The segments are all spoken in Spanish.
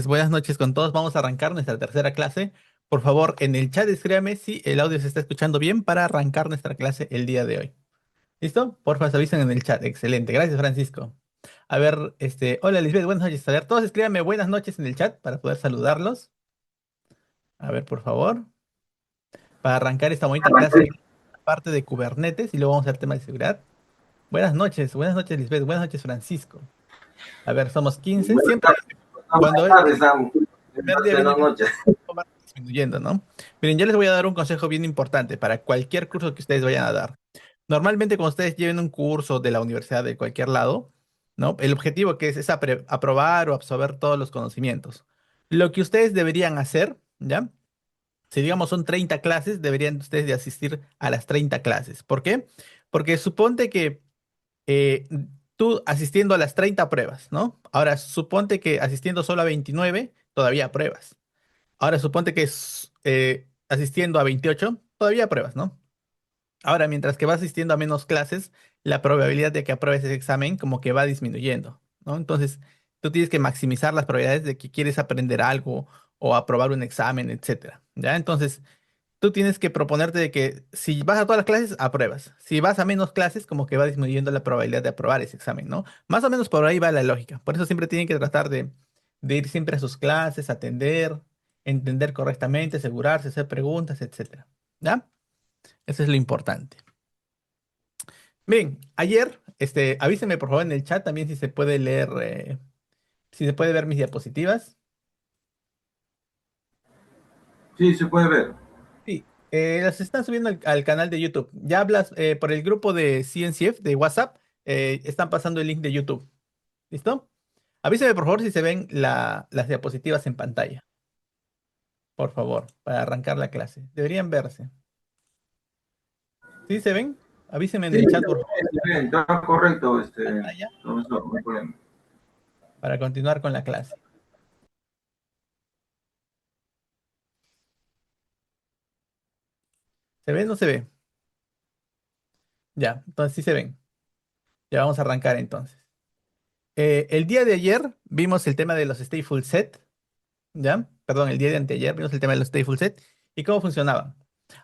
Buenas noches con todos. Vamos a arrancar nuestra tercera clase. Por favor, en el chat escríbame si el audio se está escuchando bien para arrancar nuestra clase el día de hoy. ¿Listo? Porfa, se avisen en el chat. Excelente. Gracias, Francisco. A ver, hola Lisbeth, buenas noches. A ver, todos escríbanme buenas noches en el chat para poder saludarlos. A ver, por favor, para arrancar esta bonita clase, parte de Kubernetes y luego vamos a ver tema de seguridad. Buenas noches Lisbeth, buenas noches Francisco. A ver, somos 15. Buenas Siempre cuando es tardes, Sam. el primer día Buenas viene noches. va disminuyendo, ¿no? Miren, yo les voy a dar un consejo bien importante para cualquier curso que ustedes vayan a dar. Normalmente cuando ustedes lleven un curso de la universidad de cualquier lado, ¿no? El objetivo que es aprobar o absorber todos los conocimientos. Lo que ustedes deberían hacer, ¿ya? Si digamos son 30 clases, deberían ustedes de asistir a las 30 clases. ¿Por qué? Porque suponte que eh, tú asistiendo a las 30 pruebas, ¿no? Ahora, suponte que asistiendo solo a 29 todavía pruebas. Ahora, suponte que asistiendo a 28 todavía pruebas, ¿no? Ahora, mientras que vas asistiendo a menos clases, la probabilidad de que apruebes ese examen como que va disminuyendo, ¿no? Entonces, tú tienes que maximizar las probabilidades de que quieres aprender algo o aprobar un examen, etcétera, ¿ya? Entonces, tú tienes que proponerte de que si vas a todas las clases, apruebas. Si vas a menos clases, como que va disminuyendo la probabilidad de aprobar ese examen, ¿no? Más o menos por ahí va la lógica. Por eso siempre tienen que tratar de ir siempre a sus clases, atender, entender correctamente, asegurarse, hacer preguntas, etcétera. ¿Ya? Eso es lo importante. Bien, ayer, avísenme por favor en el chat también si se puede leer, si se puede ver mis diapositivas. Sí, se puede ver. Sí, las están subiendo al canal de YouTube. Ya hablas por el grupo de CNCF de WhatsApp, están pasando el link de YouTube. ¿Listo? Avísame por favor si se ven las diapositivas en pantalla, por favor, para arrancar la clase. Deberían verse. ¿Sí se ven? Avísenme en Sí, el chat, por favor, está correcto, pantalla, profesor, no hay problema. para continuar con la clase. ¿Se ve o no se ve? Ya, entonces sí se ven. Ya vamos a arrancar entonces. El día de ayer vimos el tema de los stateful set. ¿Ya? Perdón, el día de anteayer vimos el tema de los stateful set y cómo funcionaban.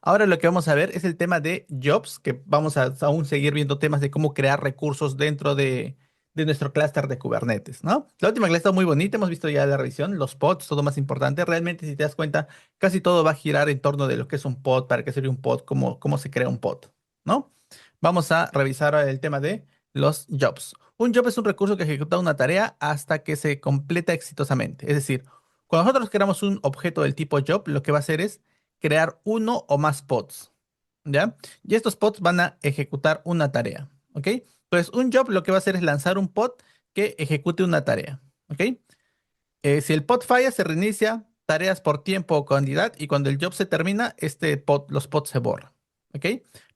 Ahora lo que vamos a ver es el tema de jobs, que vamos a aún seguir viendo temas de cómo crear recursos dentro de nuestro clúster de Kubernetes, ¿no? La última clase está muy bonita, hemos visto ya la revisión, los pods, todo más importante. Realmente, si te das cuenta, casi todo va a girar en torno de lo que es un pod, para qué sirve un pod, cómo se crea un pod, ¿no? Vamos a revisar ahora el tema de los jobs. Un job es un recurso que ejecuta una tarea hasta que se completa exitosamente. Es decir, cuando nosotros creamos un objeto del tipo job, lo que va a hacer es crear uno o más pods, ¿ya? Y estos pods van a ejecutar una tarea, ¿ok? Entonces, un job lo que va a hacer es lanzar un pod que ejecute una tarea, ¿ok? Si el pod falla, se reinicia tareas por tiempo o cantidad y cuando el job se termina, los pods se borran, ¿ok?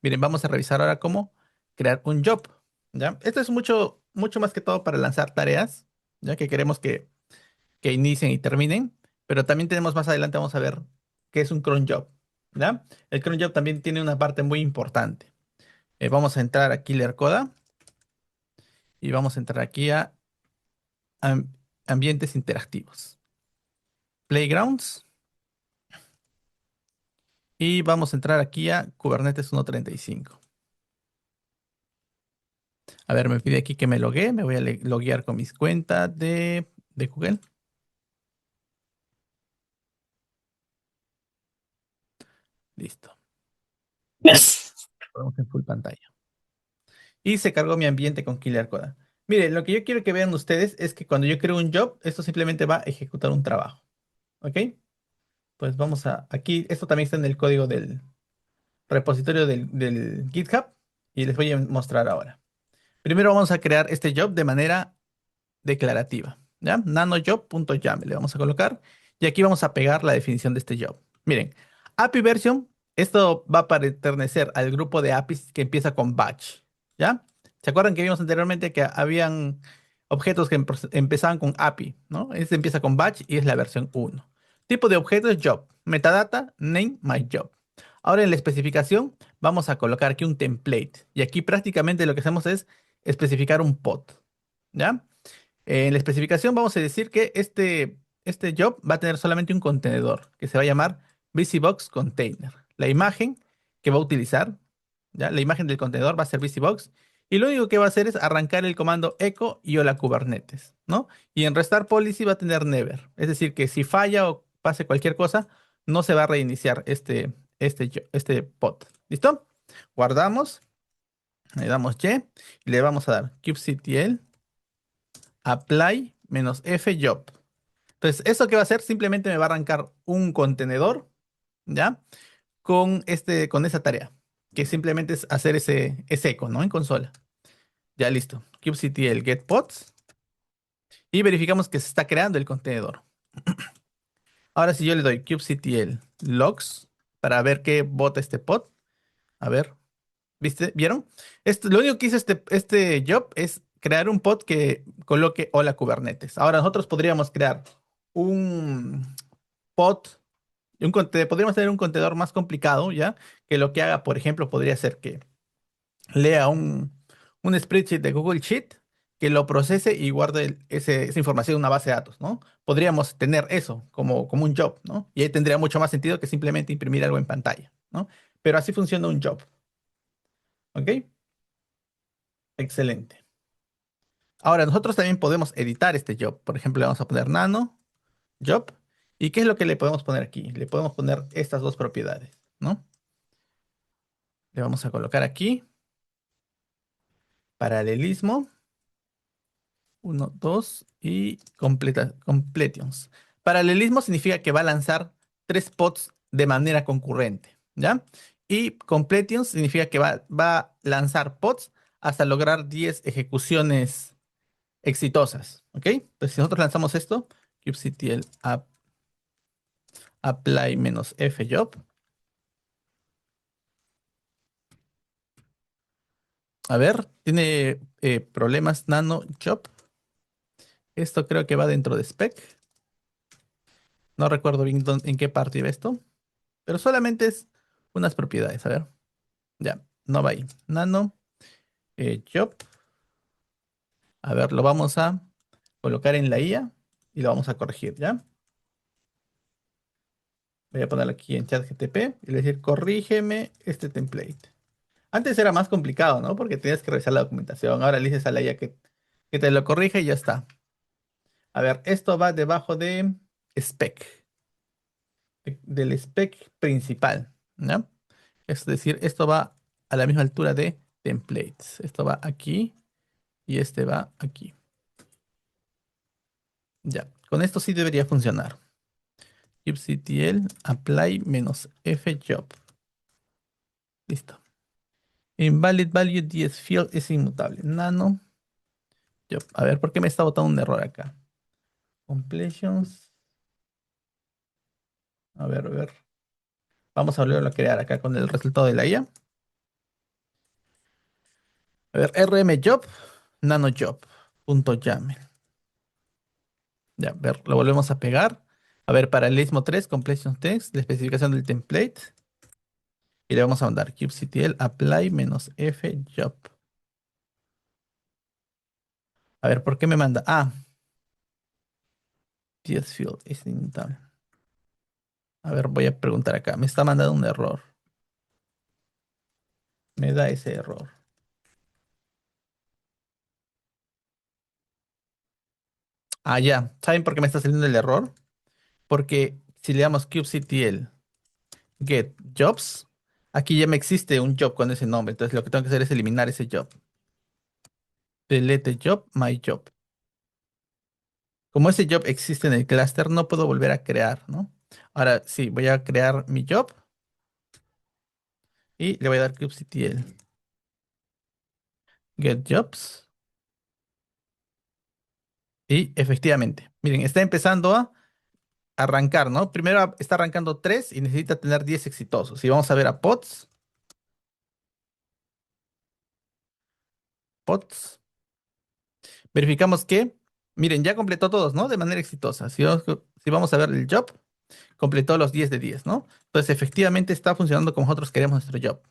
Miren, vamos a revisar ahora cómo crear un job, ¿ya? Esto es mucho más que todo para lanzar tareas, ya que queremos que inicien y terminen, pero también tenemos más adelante, vamos a ver qué es un cron job, ¿ya? El cron job también tiene una parte muy importante. Vamos a entrar a Killer Coda y vamos a entrar aquí a am- ambientes interactivos. Playgrounds y vamos a entrar aquí a Kubernetes 1.35. A ver, me pide aquí que me loguee, me voy a loguear con mis cuentas de Google. Listo. Ponemos en full pantalla. Y se cargó mi ambiente con Killer Coda. Miren, lo que yo quiero que vean ustedes es que cuando yo creo un job, esto simplemente va a ejecutar un trabajo. ¿Ok? Pues vamos aquí, esto también está en el código del repositorio del GitHub y les voy a mostrar ahora. Primero vamos a crear este job de manera declarativa. ¿Ya? Nanojob.yaml le vamos a colocar y aquí vamos a pegar la definición de este job. Miren, API version, esto va a pertenecer al grupo de APIs que empieza con batch. ¿Ya? ¿Se acuerdan que vimos anteriormente que habían objetos que empezaban con API, ¿no? Este empieza con batch y es la versión 1. Tipo de objeto es job. Metadata, name my job. Ahora en la especificación vamos a colocar aquí un template y aquí prácticamente lo que hacemos es especificar un pod. ¿Ya? En la especificación vamos a decir que este job va a tener solamente un contenedor que se va a llamar VisiBox Container. La imagen que va a utilizar, ¿ya? La imagen del contenedor va a ser VisiBox y lo único que va a hacer es arrancar el comando echo y hola Kubernetes, ¿no? Y en restar policy va a tener never. Es decir, que si falla o pase cualquier cosa, no se va a reiniciar este pod. ¿Listo? Guardamos, le damos Y y le vamos a dar kubectl apply -f job. Entonces, ¿eso qué va a hacer? Simplemente me va a arrancar un contenedor, ¿ya? Con esa tarea, que simplemente es hacer ese eco, ¿no? En consola. Ya listo. kubectl get pods y verificamos que se está creando el contenedor. Ahora si yo le doy kubectl logs para ver qué bota este pod. A ver, ¿viste? ¿Vieron? Lo único que hizo este job es crear un pod que coloque hola Kubernetes. Ahora nosotros podríamos crear un pod, podríamos tener un contenedor más complicado, ¿ya? Que lo que haga, por ejemplo, podría ser que lea un spreadsheet de Google Sheet, que lo procese y guarde esa información en una base de datos, ¿no? Podríamos tener eso como un job, ¿no? Y ahí tendría mucho más sentido que simplemente imprimir algo en pantalla, ¿no? Pero así funciona un job, ¿ok? Excelente. Ahora, nosotros también podemos editar este job. Por ejemplo, le vamos a poner nano job. ¿Y qué es lo que le podemos poner aquí? Le podemos poner estas dos propiedades, ¿no? Le vamos a colocar aquí paralelismo, uno, 2 y completions. Paralelismo significa que va a lanzar tres pods de manera concurrente, ¿ya? Y completions significa que va a lanzar pods hasta lograr 10 ejecuciones exitosas, ¿ok? Entonces, si nosotros lanzamos esto, kubectl apply -f job. A ver, tiene problemas nano job. Esto creo que va dentro de spec. No recuerdo bien en qué parte iba esto, pero solamente es unas propiedades. A ver, ya, no va ahí. Nano job. A ver, lo vamos a colocar en la IA y lo vamos a corregir, ¿ya? Voy a ponerlo aquí en ChatGTP y le decir, corrígeme este template. Antes era más complicado, ¿no? Porque tenías que revisar la documentación. Ahora le dices a la IA que te lo corrija y ya está. A ver, esto va debajo de spec, del spec principal, ¿no? Es decir, esto va a la misma altura de templates. Esto va aquí y este va aquí. Ya, con esto sí debería funcionar. kubectl apply -f job. Listo. Invalid value 10 field es inmutable. Nano job. A ver, ¿por qué me está botando un error acá? Completions. A ver, a ver. Vamos a volverlo a crear acá con el resultado de la IA. A ver, rmjob, nanojob.yaml. Ya, a ver, lo volvemos a pegar. A ver, paralelismo 3, completion text, la especificación del template. Y le vamos a mandar kubectl apply -f job. A ver, ¿por qué me manda? Ah, ts field es inmutable. A ver, voy a preguntar acá. Me está mandando un error. Me da ese error. Ah, ya. ¿Saben por qué me está saliendo el error? Porque si le damos kubectl get jobs, aquí ya me existe un job con ese nombre. Entonces lo que tengo que hacer es eliminar ese job. Delete job, my job. Como ese job existe en el clúster, no puedo volver a crear, ¿no? Ahora sí, voy a crear mi job y le voy a dar kubectl get jobs. Y efectivamente, miren, está empezando a arrancar, ¿no? Primero está arrancando 3 y necesita tener 10 exitosos. Y vamos a ver a pods. Verificamos que, miren, ya completó todos, ¿no? De manera exitosa. Si vamos a ver el job, completó los 10 de 10, ¿no? Entonces, efectivamente está funcionando como nosotros queremos nuestro job.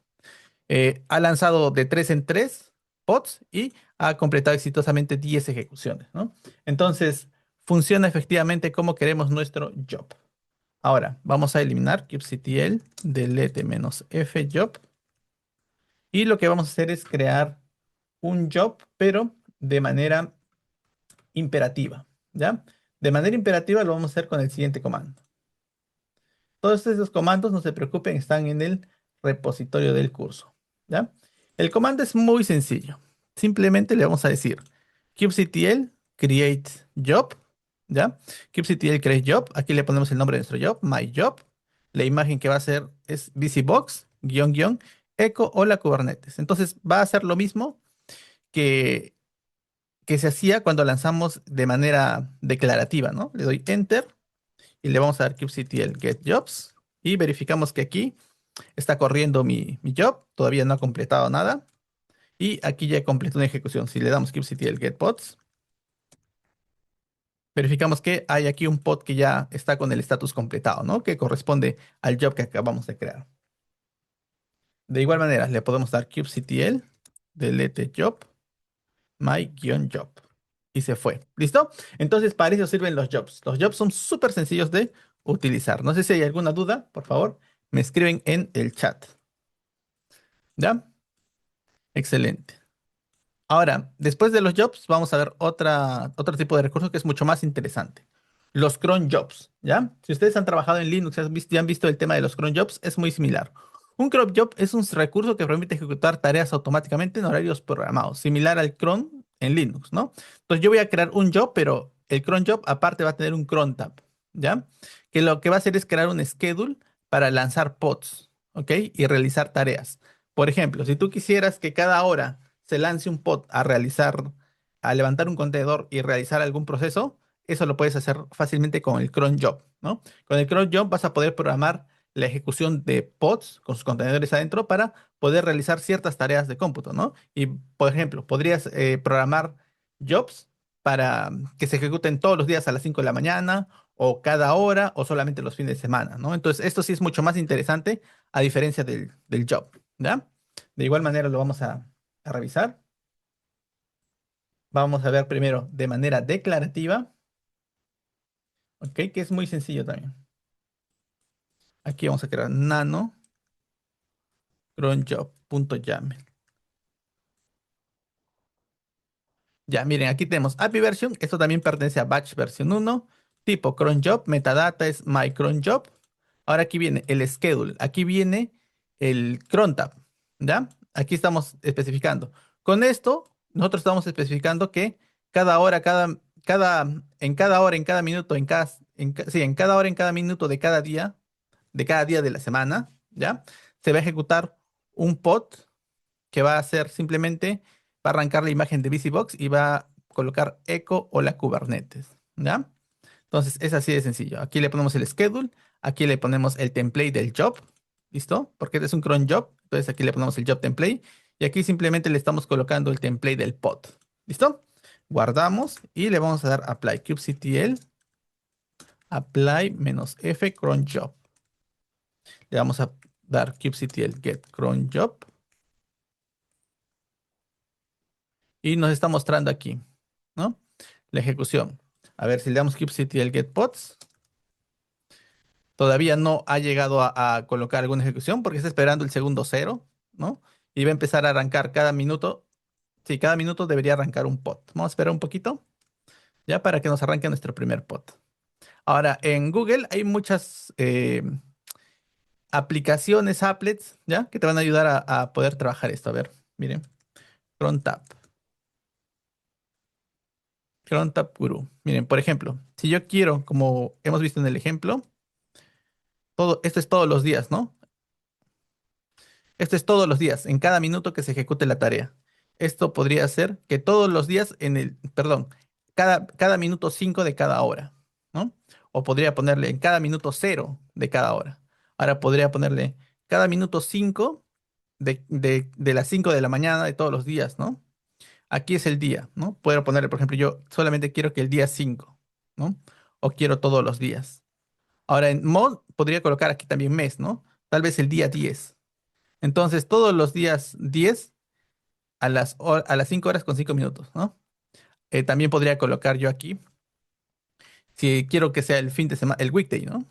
Ha lanzado de 3 en 3 pods y ha completado exitosamente 10 ejecuciones, ¿no? Entonces, funciona efectivamente como queremos nuestro job. Ahora, vamos a eliminar kubectl delete -f job. Y lo que vamos a hacer es crear un job, pero de manera imperativa, ¿ya? De manera imperativa lo vamos a hacer con el siguiente comando. Todos estos comandos, no se preocupen, están en el repositorio del curso, ¿ya? El comando es muy sencillo. Simplemente le vamos a decir kubectl create job, ¿ya? Kubectl create job. Aquí le ponemos el nombre de nuestro job, my job. La imagen que va a ser es busybox, guión, guión, echo hola Kubernetes. Entonces va a hacer lo mismo que, que se hacía cuando lanzamos de manera declarativa, ¿no? Le doy enter y le vamos a dar kubectl get jobs y verificamos que aquí está corriendo mi job, todavía no ha completado nada y aquí ya completó una ejecución. Si le damos kubectl get pods, verificamos que hay aquí un pod que ya está con el status completado, ¿no? Que corresponde al job que acabamos de crear. De igual manera, le podemos dar kubectl delete job my-job. Y se fue. ¿Listo? Entonces, para eso sirven los jobs. Los jobs son súper sencillos de utilizar. No sé si hay alguna duda, por favor, me escriben en el chat. ¿Ya? Excelente. Ahora, después de los jobs, vamos a ver otro tipo de recurso que es mucho más interesante. Los cron jobs, ¿ya? Si ustedes han trabajado en Linux, ya han visto el tema de los cron jobs, es muy similar. Un cron job es un recurso que permite ejecutar tareas automáticamente en horarios programados, similar al cron en Linux, ¿no? Entonces yo voy a crear un job, pero el cron job aparte va a tener un cron tab, ¿ya? Que lo que va a hacer es crear un schedule para lanzar pods, ¿ok? Y realizar tareas. Por ejemplo, si tú quisieras que cada hora se lance un pod a realizar, a levantar un contenedor y realizar algún proceso, eso lo puedes hacer fácilmente con el cron job, ¿no? Con el cron job vas a poder programar la ejecución de pods con sus contenedores adentro para poder realizar ciertas tareas de cómputo, ¿no? Y, por ejemplo, podrías programar jobs para que se ejecuten todos los días a las 5 de la mañana o cada hora o solamente los fines de semana, ¿no? Entonces, esto sí es mucho más interesante a diferencia del job, ¿ya? De igual manera lo vamos a revisar. Vamos a ver primero de manera declarativa, ¿ok? Que es muy sencillo también. Aquí vamos a crear nano cronjob.yaml. Ya, miren, aquí tenemos API version. Esto también pertenece a batch versión 1. Tipo cron job, metadata es my cron job. Ahora aquí viene el schedule. Aquí viene el cron tab, ¿ya? Aquí estamos especificando. Con esto, nosotros estamos especificando que cada hora, en cada hora, en cada minuto, sí, en cada hora, en cada minuto de cada día de la semana, ¿ya? Se va a ejecutar un pod que va a hacer simplemente, va a arrancar la imagen de VisiBox y va a colocar echo o la Kubernetes, ¿ya? Entonces es así de sencillo. Aquí le ponemos el schedule, aquí le ponemos el template del job, ¿listo? Porque este es un cron job, entonces aquí le ponemos el job template y aquí simplemente le estamos colocando el template del pod, ¿listo? Guardamos y le vamos a dar apply kubectl, apply -f cron job. Le vamos a dar kubectl get cron job y nos está mostrando aquí, ¿no? La ejecución. A ver si le damos kubectl get pods. Todavía no ha llegado a colocar alguna ejecución porque está esperando el segundo cero, ¿no? Y va a empezar a arrancar cada minuto. Sí, cada minuto debería arrancar un pod. Vamos a esperar un poquito, ya para que nos arranque nuestro primer pod. Ahora, en Google hay muchas aplicaciones, applets, ¿ya? Que te van a ayudar a poder trabajar esto. A ver, miren. Crontab. Crontab Guru. Miren, por ejemplo, si yo quiero, como hemos visto en el ejemplo, esto es todos los días, ¿no? Esto es todos los días, en cada minuto que se ejecute la tarea. Esto podría ser que todos los días perdón, cada minuto 5 de cada hora, ¿no? O podría ponerle en cada minuto cero de cada hora. Ahora podría ponerle cada minuto 5 de las 5 de la mañana de todos los días, ¿no? Aquí es el día, ¿no? Puedo ponerle, por ejemplo, yo solamente quiero que el día 5, ¿no? O quiero todos los días. Ahora en mod podría colocar aquí también mes, ¿no? Tal vez el día 10. Entonces, todos los días 10 a las 5 horas con 5 minutos, ¿no? También podría colocar yo aquí si quiero que sea el fin de semana, el weekday, ¿no?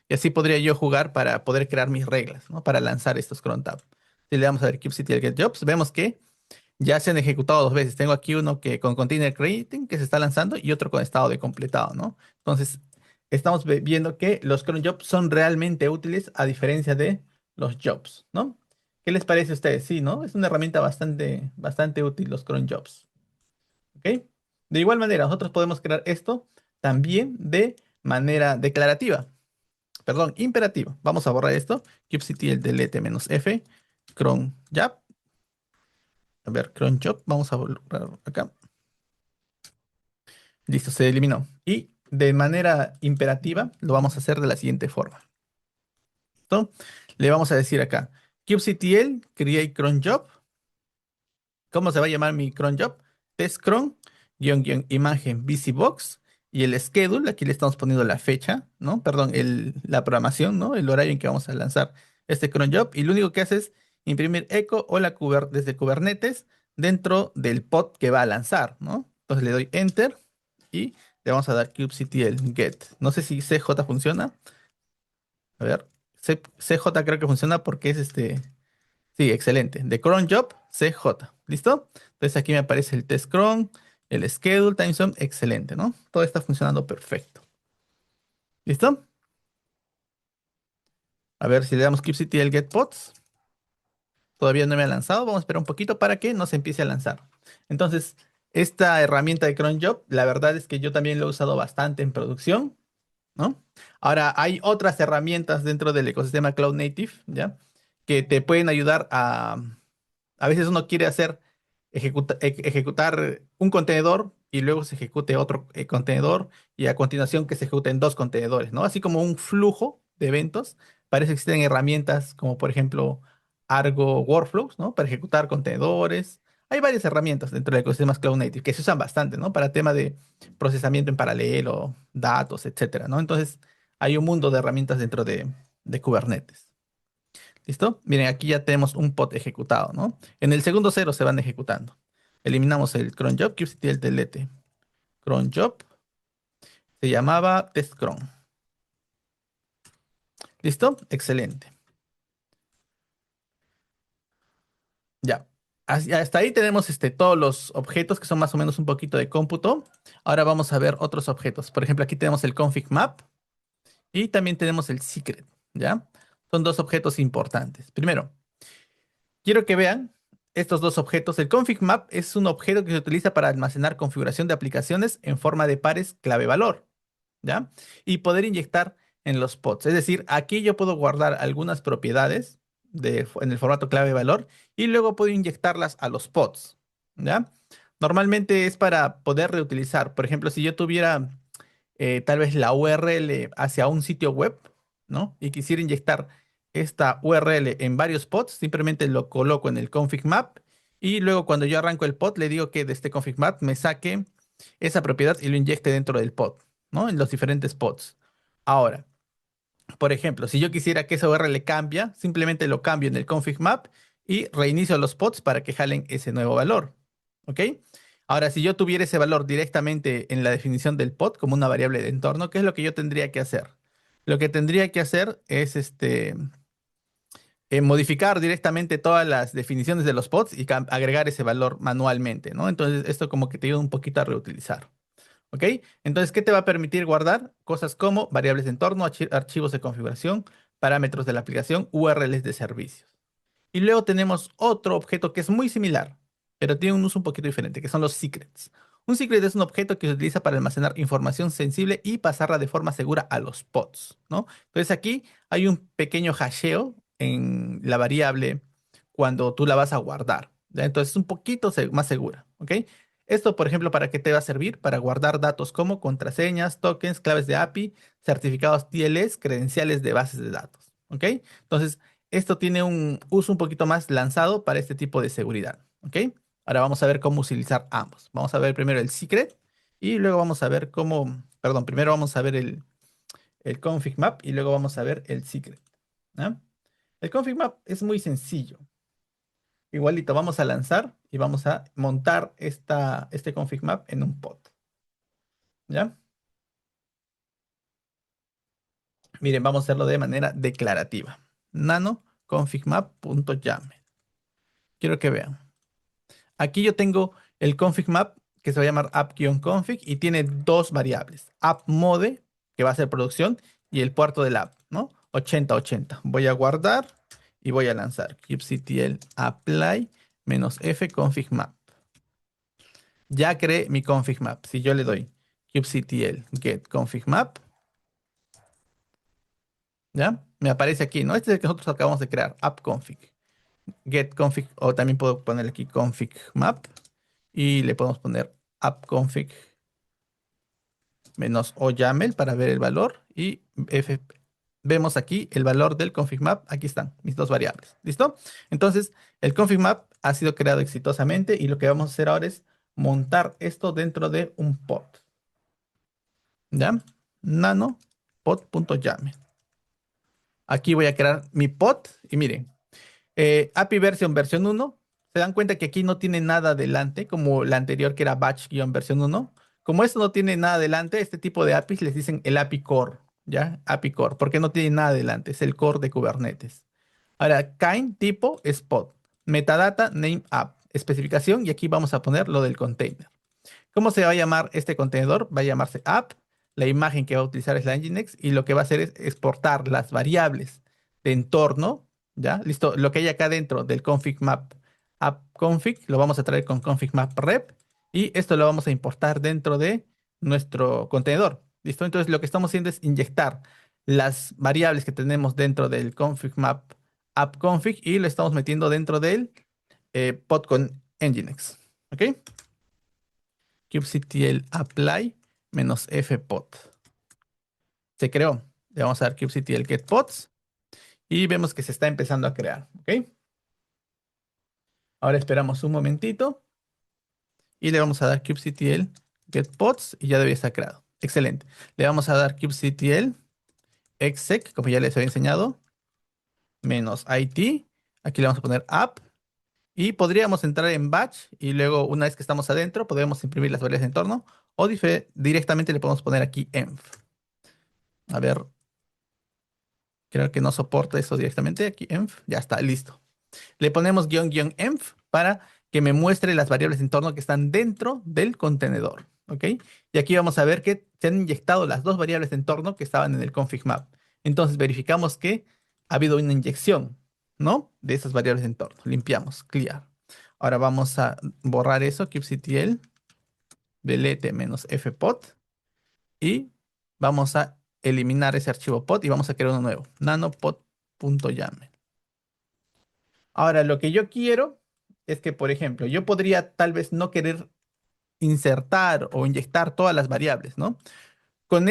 Y así podría yo jugar para poder crear mis reglas, ¿no? Para lanzar estos cron tab. Si le damos a ver kubectl get jobs, vemos que ya se han ejecutado dos veces. Tengo aquí uno que con container creating que se está lanzando y otro con estado de completado, ¿no? Entonces, estamos viendo que los cron jobs son realmente útiles a diferencia de los jobs, ¿no? ¿Qué les parece a ustedes? Sí, ¿no? Es una herramienta bastante útil los cron jobs, ¿ok? De igual manera, nosotros podemos crear esto también de manera declarativa, perdón, imperativa. Vamos a borrar esto. kubectl delete "-f cron job". A ver, cron job. Vamos a borrar acá. Listo, se eliminó. Y de manera imperativa lo vamos a hacer de la siguiente forma. ¿Listo? Le vamos a decir acá, kubectl create cron job. ¿Cómo se va a llamar mi cron job? Test cron, imagen busybox y el schedule. Aquí le estamos poniendo la fecha, ¿no? Perdón, la programación, ¿no? El horario en que vamos a lanzar este cron job. Y lo único que hace es imprimir echo o desde Kubernetes dentro del pod que va a lanzar, ¿no? Entonces le doy enter y le vamos a dar kubectl get. No sé si CJ funciona. A ver, CJ creo que funciona porque es este. Sí, excelente. De cron job CJ. ¿Listo? Entonces aquí me aparece el test cron, el schedule, time zone. Excelente, ¿no? Todo está funcionando perfecto. ¿Listo? A ver si le damos kubectl get pods. Todavía no me ha lanzado. Vamos a esperar un poquito para que nos empiece a lanzar. Entonces, esta herramienta de cron job, la verdad es que yo también lo he usado bastante en producción, ¿no? Ahora, hay otras herramientas dentro del ecosistema Cloud Native, ¿ya? Que te pueden ayudar a veces uno quiere ejecutar un contenedor y luego se ejecute otro contenedor y a continuación que se ejecuten dos contenedores, ¿no? Así como un flujo de eventos. Parece que existen herramientas como por ejemplo Argo Workflows, ¿no? Para ejecutar contenedores. Hay varias herramientas dentro de ecosistemas Cloud Native que se usan bastante, ¿no? Para tema de procesamiento en paralelo, datos, etcétera, ¿no? Entonces, hay un mundo de herramientas dentro de Kubernetes. ¿Listo? Miren, aquí ya tenemos un pod ejecutado, ¿no? En el segundo cero se van ejecutando. Eliminamos el cron job, kubectl delete. Cron job se llamaba test cron. ¿Listo? Excelente. Ya. Hasta ahí tenemos todos los objetos que son más o menos un poquito de cómputo. Ahora vamos a ver otros objetos. Por ejemplo, aquí tenemos el config map y también tenemos el secret, ¿ya? Son dos objetos importantes. Primero, quiero que vean estos dos objetos. El config map es un objeto que se utiliza para almacenar configuración de aplicaciones en forma de pares clave-valor, ¿ya? Y poder inyectar en los pods. Es decir, aquí yo puedo guardar algunas propiedades en el formato clave-valor y luego puedo inyectarlas a los pods, ¿ya? Normalmente es para poder reutilizar. Por ejemplo, si yo tuviera tal vez la URL hacia un sitio web, ¿no? Y quisiera inyectar esta URL en varios pods, simplemente lo coloco en el config map y luego cuando yo arranco el pod le digo que de este config map me saque esa propiedad y lo inyecte dentro del pod, ¿no? En los diferentes pods. Ahora, por ejemplo, si yo quisiera que esa URL cambie, simplemente lo cambio en el config map y reinicio los pods para que jalen ese nuevo valor. ¿Ok? Ahora, si yo tuviera ese valor directamente en la definición del pod como una variable de entorno, ¿qué es lo que yo tendría que hacer? Lo que tendría que hacer es modificar directamente todas las definiciones de los pods y agregar ese valor manualmente, ¿no? Entonces, esto como que te ayuda un poquito a reutilizar. ¿Ok? Entonces, ¿qué te va a permitir guardar? Cosas como variables de entorno, archivos de configuración, parámetros de la aplicación, URLs de servicios. Y luego tenemos otro objeto que es muy similar, pero tiene un uso un poquito diferente, que son los secrets. Un secret es un objeto que se utiliza para almacenar información sensible y pasarla de forma segura a los pods, ¿no? Entonces aquí hay un pequeño hasheo en la variable cuando tú la vas a guardar, ¿ya? Entonces es un poquito más segura, ¿ok? Esto, por ejemplo, ¿para qué te va a servir? Para guardar datos como contraseñas, tokens, claves de API, certificados TLS, credenciales de bases de datos, ¿ok? Entonces, esto tiene un uso un poquito más lanzado para este tipo de seguridad, ¿ok? Ahora vamos a ver cómo utilizar ambos. Vamos a ver primero el secret y luego vamos a ver cómo, perdón, primero vamos a ver el config map y luego vamos a ver el secret, ¿ah? El config map es muy sencillo. Igualito, vamos a lanzar y vamos a montar este config map en un pod, ¿ya? Miren, vamos a hacerlo de manera declarativa. Nano config map.yaml. Quiero que vean. Aquí yo tengo el config map que se va a llamar app-config y tiene dos variables. App mode, que va a ser producción, y el puerto del app, ¿no? 8080. Voy a guardar y voy a lanzar kubectl apply -f config map. Ya creé mi config map. Si yo le doy kubectl get config map, ¿ya? Me aparece aquí, ¿no? Este es el que nosotros acabamos de crear, app config. Get config, o también puedo ponerle aquí config map y le podemos poner app config menos o YAML para ver el valor y vemos aquí el valor del config map. Aquí están mis dos variables. ¿Listo? Entonces, el config map ha sido creado exitosamente y lo que vamos a hacer ahora es montar esto dentro de un pod. ¿Ya? Nano pod.yaml. Aquí voy a crear mi pod y miren, API version versión 1. Se dan cuenta que aquí no tiene nada adelante, como la anterior que era batch-versión 1. Como esto no tiene nada adelante, este tipo de APIs les dicen el API Core, ¿ya? API Core, porque no tiene nada adelante, es el core de Kubernetes. Ahora, kind tipo es pod, metadata name app, especificación y aquí vamos a poner lo del container. ¿Cómo se va a llamar este contenedor? Va a llamarse app. La imagen que va a utilizar es la Nginx y lo que va a hacer es exportar las variables de entorno, ¿ya? Listo. Lo que hay acá dentro del config map app config lo vamos a traer con config map rep y esto lo vamos a importar dentro de nuestro contenedor. ¿Listo? Entonces lo que estamos haciendo es inyectar las variables que tenemos dentro del config map app config y lo estamos metiendo dentro del pod con Nginx. ¿Ok? kubectl apply -fpod. Se creó. Le vamos a dar kubectl get pods y vemos que se está empezando a crear. ¿Ok? Ahora esperamos un momentito y le vamos a dar kubectl get pods y ya debería estar creado. Excelente. Le vamos a dar kubectl exec, como ya les había enseñado, -it. Aquí le vamos a poner app y podríamos entrar en batch y luego una vez que estamos adentro podemos imprimir las variables de entorno o directamente le podemos poner aquí env. A ver, creo que no soporta eso directamente. Aquí env, ya está, listo. Le ponemos --env para que me muestre las variables de entorno que están dentro del contenedor. ¿Ok? Y aquí vamos a ver que se han inyectado las dos variables de entorno que estaban en el config map. Entonces verificamos que ha habido una inyección, ¿no? De esas variables de entorno. Limpiamos, clear. Ahora vamos a borrar eso, kubectl delete -fpod y vamos a eliminar ese archivo pod y vamos a crear uno nuevo, nanopod.yaml. Ahora, lo que yo quiero es que, por ejemplo, yo podría tal vez no querer insertar o inyectar todas las variables, ¿no? Con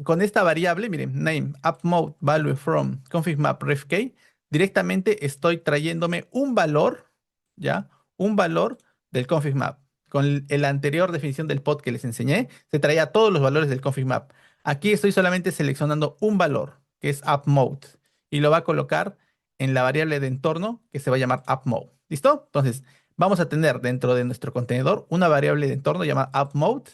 con esta variable, miren, name, app mode, value from, config map, ref key, directamente estoy trayéndome un valor, ¿ya? Un valor del config map. Con la anterior definición del pod que les enseñé, se traía todos los valores del config map. Aquí estoy solamente seleccionando un valor, que es app mode, y lo va a colocar en la variable de entorno que se va a llamar app mode. ¿Listo? Entonces, vamos a tener dentro de nuestro contenedor una variable de entorno llamada app mode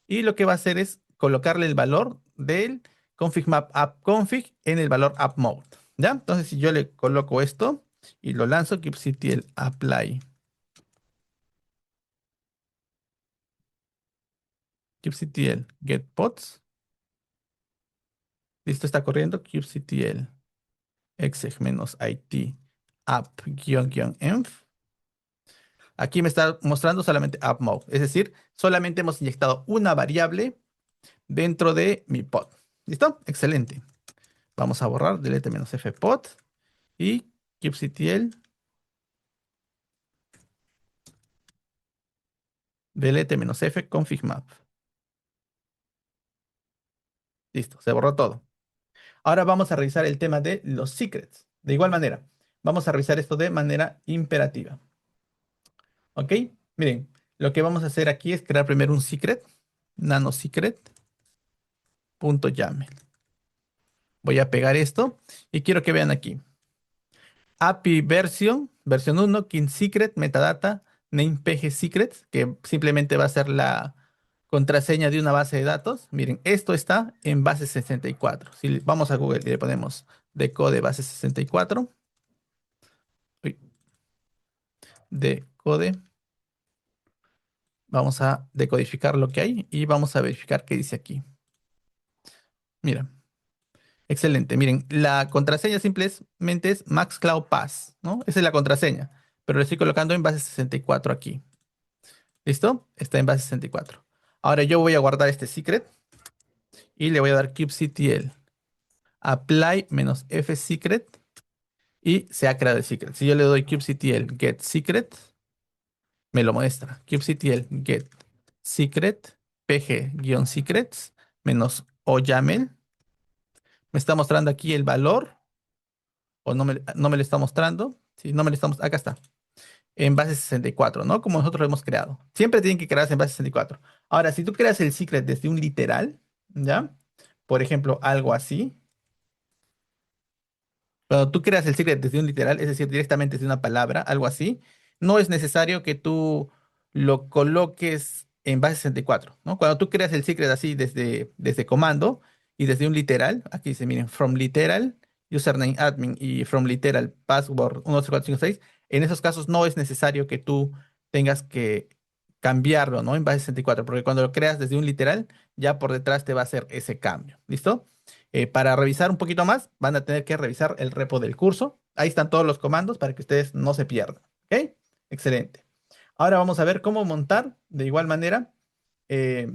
y lo que va a hacer es colocarle el valor del config map app config en el valor app mode. ¿Ya? Entonces, si yo le coloco esto y lo lanzo, kubectl apply, kubectl get pods, listo, está corriendo, kubectl exec-it app-env. Aquí me está mostrando solamente app mode, es decir, solamente hemos inyectado una variable dentro de mi pod. ¿Listo? Excelente. Vamos a borrar delete -fpod y kubectl delete -f config map. Listo, se borró todo. Ahora vamos a revisar el tema de los secrets. De igual manera, vamos a revisar esto de manera imperativa. ¿Ok? Miren, lo que vamos a hacer aquí es crear primero un secret, nanosecret.yaml. Voy a pegar esto y quiero que vean aquí. API versión 1, king secret, metadata, name pg secrets, que simplemente va a ser la contraseña de una base de datos. Miren, esto está en base 64. Si vamos a Google y le ponemos decode base 64, uy, decode, vamos a decodificar lo que hay y vamos a verificar qué dice aquí. Mira, excelente. Miren, la contraseña simplemente es MaxCloudPass, ¿no? Esa es la contraseña, pero le estoy colocando en base 64 aquí. ¿Listo? Está en base 64. Ahora yo voy a guardar este secret y le voy a dar kubectl apply-f secret y se ha creado el secret. Si yo le doy kubectl get secret, me lo muestra. kubectl get secret pg-secrets menos o YAML. Me está mostrando aquí el valor o no me lo está mostrando. Sí, no me lo estamos. Acá está. En base 64, ¿no? Como nosotros lo hemos creado. Siempre tienen que crearse en base 64. Ahora, si tú creas el secret desde un literal, ¿ya? Por ejemplo, algo así. Cuando tú creas el secret desde un literal, es decir, directamente desde una palabra, algo así, no es necesario que tú lo coloques en base 64, ¿no? Cuando tú creas el secret así desde comando y desde un literal, aquí dice, miren, from literal, username admin y from literal password 12456, en esos casos no es necesario que tú tengas que cambiarlo, ¿no? En base 64, porque cuando lo creas desde un literal, ya por detrás te va a hacer ese cambio, ¿listo? Para revisar un poquito más, van a tener que revisar el repo del curso. Ahí están todos los comandos para que ustedes no se pierdan. ¿Ok? Excelente. Ahora vamos a ver cómo montar de igual manera eh,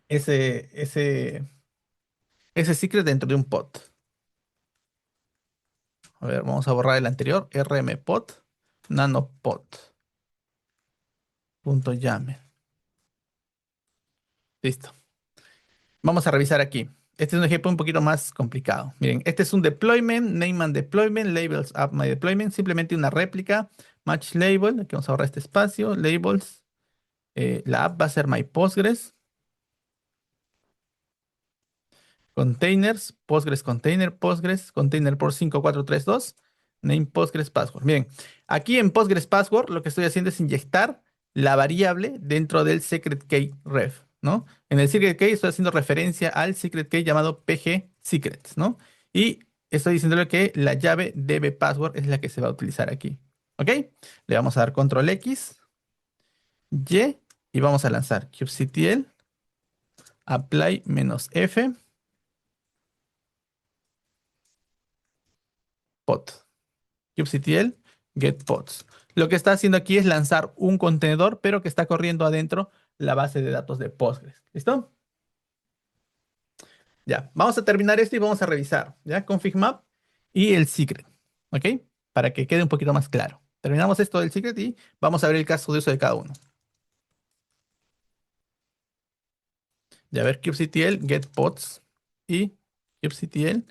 ese, ese, ese secret dentro de un pod. A ver, vamos a borrar el anterior. rmpod nanopod.yaml. Listo. Vamos a revisar aquí. Este es un ejemplo un poquito más complicado. Miren, este es un deployment, name and deployment, labels app my deployment, simplemente una réplica, match label, aquí vamos a ahorrar este espacio, labels, la app va a ser my Postgres, containers, Postgres container, Postgres, container por 5432, name Postgres password. Miren, aquí en Postgres password lo que estoy haciendo es inyectar la variable dentro del secret key ref, ¿no? En el secret key estoy haciendo referencia al secret key llamado pg secrets, ¿no? Y estoy diciéndole que la llave db password es la que se va a utilizar aquí, ¿ok? Le vamos a dar control X, Y y vamos a lanzar kubectl apply-f pod. kubectl get pods. Lo que está haciendo aquí es lanzar un contenedor, pero que está corriendo adentro la base de datos de Postgres. ¿Listo? Ya, vamos a terminar esto y vamos a revisar, ¿ya? Config map y el secret, ¿ok? Para que quede un poquito más claro. Terminamos esto del secret y vamos a ver el caso de uso de cada uno. Ya, a ver, kubectl get pods y kubectl.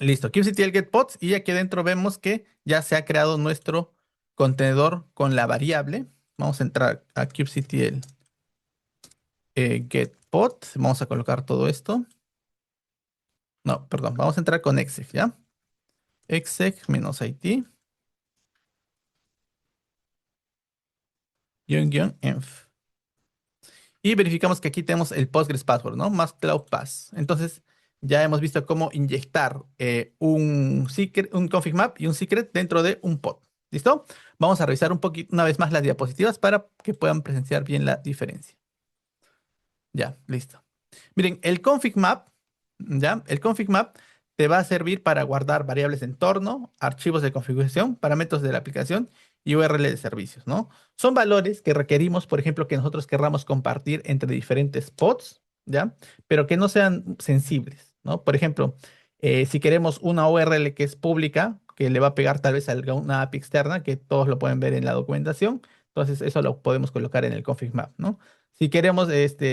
Listo, kubectl get pods y aquí adentro vemos que ya se ha creado nuestro contenedor con la variable. Vamos a entrar a kubectl get pod. Vamos a colocar todo esto. No, perdón, vamos a entrar con exec, ¿ya? Exec-it -env. Y verificamos que aquí tenemos el Postgres password, ¿no? Más Cloud Pass. Entonces, ya hemos visto cómo inyectar un secret, un config map y un secret dentro de un pod. ¿Listo? Vamos a revisar un poquito, una vez más las diapositivas para que puedan presenciar bien la diferencia. Ya, listo. Miren, el config map, ¿ya? El config map te va a servir para guardar variables de entorno, archivos de configuración, parámetros de la aplicación y URL de servicios, ¿no? Son valores que requerimos, por ejemplo, que nosotros querramos compartir entre diferentes pods, ¿ya? Pero que no sean sensibles, ¿no? Por ejemplo, si queremos una URL que es pública, que le va a pegar tal vez a una API externa, que todos lo pueden ver en la documentación, entonces eso lo podemos colocar en el config map, ¿no? Si queremos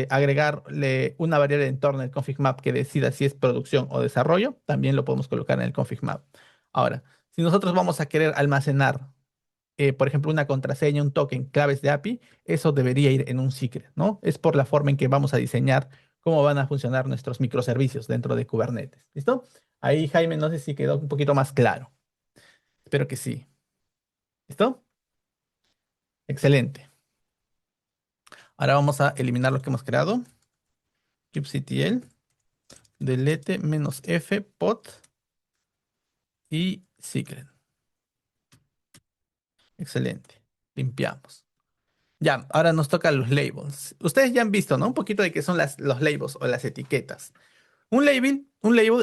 agregarle una variable de entorno en el config map que decida si es producción o desarrollo, también lo podemos colocar en el config map. Ahora, si nosotros vamos a querer almacenar, por ejemplo, una contraseña, un token, claves de API, eso debería ir en un secret, ¿no? Es por la forma en que vamos a diseñar cómo van a funcionar nuestros microservicios dentro de Kubernetes. ¿Listo? Ahí, Jaime, no sé si quedó un poquito más claro. Espero que sí. ¿Listo? Excelente. Ahora vamos a eliminar lo que hemos creado. kubectl, delete -f pod y secret. Excelente. Limpiamos. Ya, ahora nos tocan los labels. Ustedes ya han visto, ¿no? Un poquito de qué son los labels o las etiquetas. Un label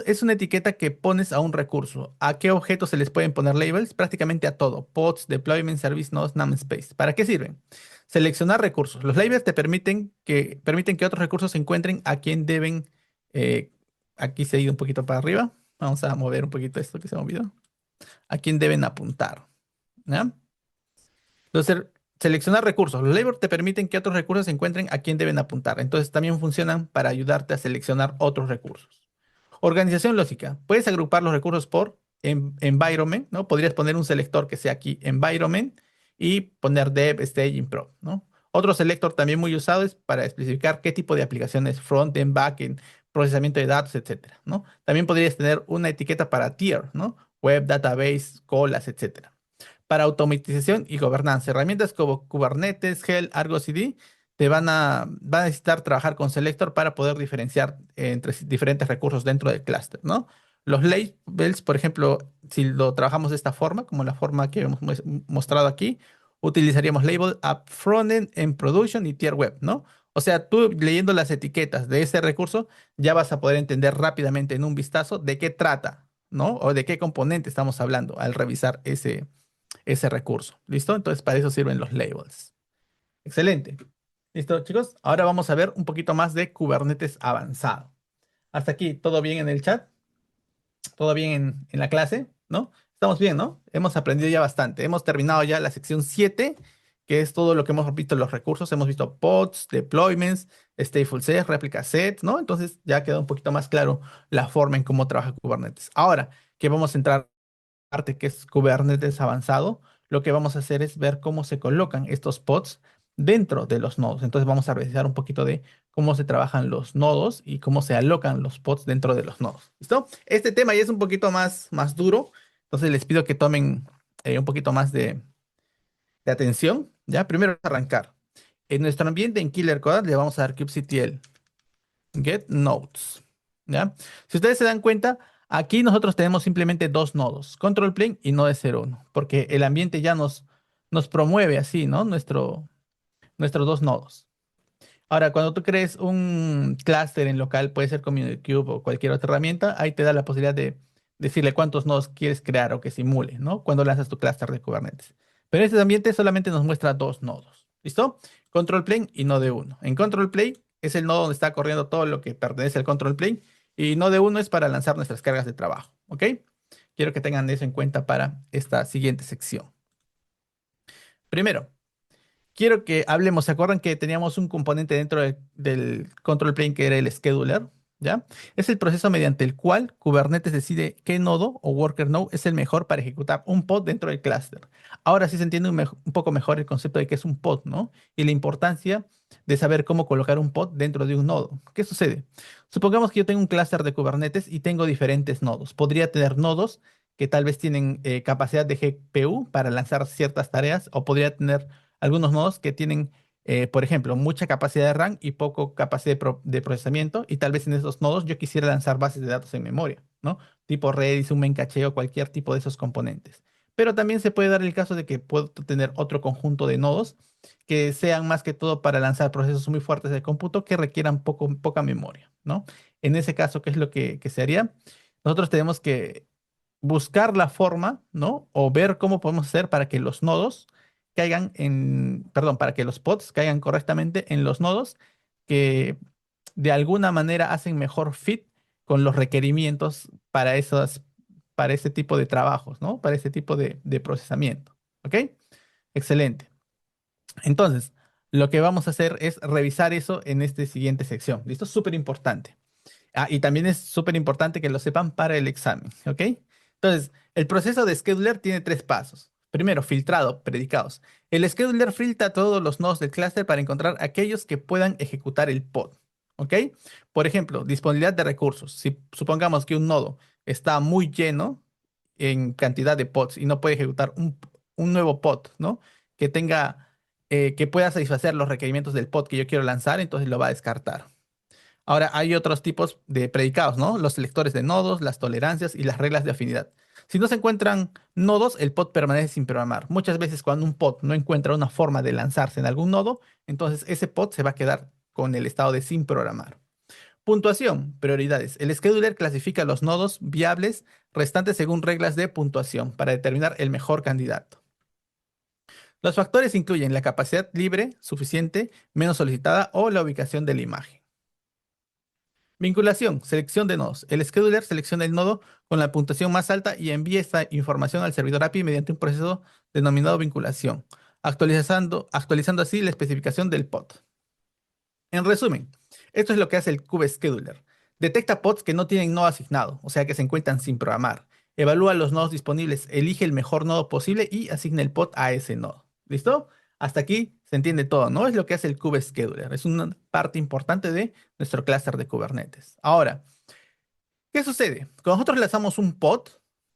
es una etiqueta que pones a un recurso. ¿A qué objetos se les pueden poner labels? Prácticamente a todo. Pods, deployment, service nodes, namespace. ¿Para qué sirven? Seleccionar recursos. Los labels te permiten que otros recursos se encuentren a quien deben. eh, Aquí se ha ido un poquito para arriba. Vamos a mover un poquito esto que se ha movido. A quién deben apuntar. ¿Ya? Entonces, seleccionar recursos. Los labels te permiten que otros recursos se encuentren a quién deben apuntar. Entonces, también funcionan para ayudarte a seleccionar otros recursos. Organización lógica. Puedes agrupar los recursos por environment, ¿no? Podrías poner un selector que sea aquí environment y poner dev, staging, pro, ¿no? Otro selector también muy usado es para especificar qué tipo de aplicaciones, front-end, back-end, procesamiento de datos, etcétera, ¿no? También podrías tener una etiqueta para tier, ¿no? Web, database, colas, etcétera. Para automatización y gobernanza, herramientas como Kubernetes, Helm, Argo CD van a necesitar trabajar con Selector para poder diferenciar entre diferentes recursos dentro del clúster, ¿no? Los labels, por ejemplo, si lo trabajamos de esta forma, como la forma que hemos mostrado aquí, utilizaríamos label app frontend en production y tier web, ¿no? O sea, tú leyendo las etiquetas de ese recurso, ya vas a poder entender rápidamente en un vistazo de qué trata, ¿no? O de qué componente estamos hablando al revisar ese recurso. ¿Listo? Entonces, para eso sirven los labels. Excelente. ¿Listo, chicos? Ahora vamos a ver un poquito más de Kubernetes avanzado. Hasta aquí, ¿todo bien en el chat? ¿Todo bien en la clase? ¿No? Estamos bien, ¿no? Hemos aprendido ya bastante. Hemos terminado ya la sección 7, que es todo lo que hemos visto en los recursos. Hemos visto pods, deployments, stateful set, replica set, ¿no? Entonces ya queda un poquito más claro la forma en cómo trabaja Kubernetes. Ahora que vamos a entrar parte que es Kubernetes avanzado, lo que vamos a hacer es ver cómo se colocan estos pods dentro de los nodos. Entonces vamos a revisar un poquito de cómo se trabajan los nodos y cómo se alocan los pods dentro de los nodos. ¿Listo? Este tema ya es un poquito más duro, entonces les pido que tomen un poquito más de atención. ¿Ya? Primero arrancar. En nuestro ambiente en Killer Code le vamos a dar kubectl get nodes. ¿Ya? Si ustedes se dan cuenta, aquí nosotros tenemos simplemente dos nodos, control plane y node 01, porque el ambiente ya nos promueve así, ¿no? Nuestros dos nodos. Ahora, cuando tú crees un clúster en local, puede ser Community Cube o cualquier otra herramienta, ahí te da la posibilidad de decirle cuántos nodos quieres crear o que simule, ¿no? Cuando lanzas tu clúster de Kubernetes. Pero este ambiente solamente nos muestra dos nodos. ¿Listo? Control plane y node 1. En control plane es el nodo donde está corriendo todo lo que pertenece al control plane y node 1 es para lanzar nuestras cargas de trabajo. ¿Ok? Quiero que tengan eso en cuenta para esta siguiente sección. Primero, quiero que hablemos. ¿Se acuerdan que teníamos un componente dentro del control plane que era el scheduler? ¿Ya? Es el proceso mediante el cual Kubernetes decide qué nodo o worker node es el mejor para ejecutar un pod dentro del clúster. Ahora sí se entiende un poco mejor el concepto de qué es un pod, ¿no? Y la importancia de saber cómo colocar un pod dentro de un nodo. ¿Qué sucede? Supongamos que yo tengo un clúster de Kubernetes y tengo diferentes nodos. Podría tener nodos que tal vez tienen capacidad de GPU para lanzar ciertas tareas o podría tener algunos nodos que tienen, por ejemplo, mucha capacidad de RAM y poco capacidad de procesamiento, y tal vez en esos nodos yo quisiera lanzar bases de datos en memoria, ¿no? Tipo Redis, un main caché o cualquier tipo de esos componentes. Pero también se puede dar el caso de que puedo tener otro conjunto de nodos que sean más que todo para lanzar procesos muy fuertes de cómputo que requieran poca memoria, ¿no? En ese caso, ¿qué es lo que se haría? Nosotros tenemos que buscar la forma, ¿no? O ver cómo podemos hacer para que los nodos perdón, para que los pods caigan correctamente en los nodos que de alguna manera hacen mejor fit con los requerimientos para ese tipo de trabajos, ¿no? Para ese tipo de procesamiento. ¿Ok? Excelente. Entonces, lo que vamos a hacer es revisar eso en esta siguiente sección. ¿Listo? Súper importante. Ah, y también es súper importante que lo sepan para el examen, ¿ok? Entonces, el proceso de scheduler tiene tres pasos. Primero, filtrado, predicados. El scheduler filtra todos los nodos del clúster para encontrar aquellos que puedan ejecutar el pod, ¿ok? Por ejemplo, disponibilidad de recursos. Si supongamos que un nodo está muy lleno en cantidad de pods y no puede ejecutar un nuevo pod, ¿no? Que tenga que pueda satisfacer los requerimientos del pod que yo quiero lanzar, entonces lo va a descartar. Ahora, hay otros tipos de predicados, ¿no? Los selectores de nodos, las tolerancias y las reglas de afinidad. Si no se encuentran nodos, el pod permanece sin programar. Muchas veces cuando un pod no encuentra una forma de lanzarse en algún nodo, entonces ese pod se va a quedar con el estado de sin programar. Puntuación, prioridades. El scheduler clasifica los nodos viables restantes según reglas de puntuación para determinar el mejor candidato. Los factores incluyen la capacidad libre, suficiente, menos solicitada o la ubicación de la imagen. Vinculación, selección de nodos. El scheduler selecciona el nodo con la puntuación más alta y envía esta información al servidor API mediante un proceso denominado vinculación, actualizando así la especificación del pod. En resumen, esto es lo que hace el Scheduler. Detecta pods que no tienen nodo asignado, o sea que se encuentran sin programar. Evalúa los nodos disponibles, elige el mejor nodo posible y asigna el pod a ese nodo. ¿Listo? Hasta aquí se entiende todo, ¿no? Es lo que hace el Scheduler. Es una parte importante de nuestro clúster de Kubernetes. Ahora, ¿qué sucede? Cuando nosotros lanzamos un pod,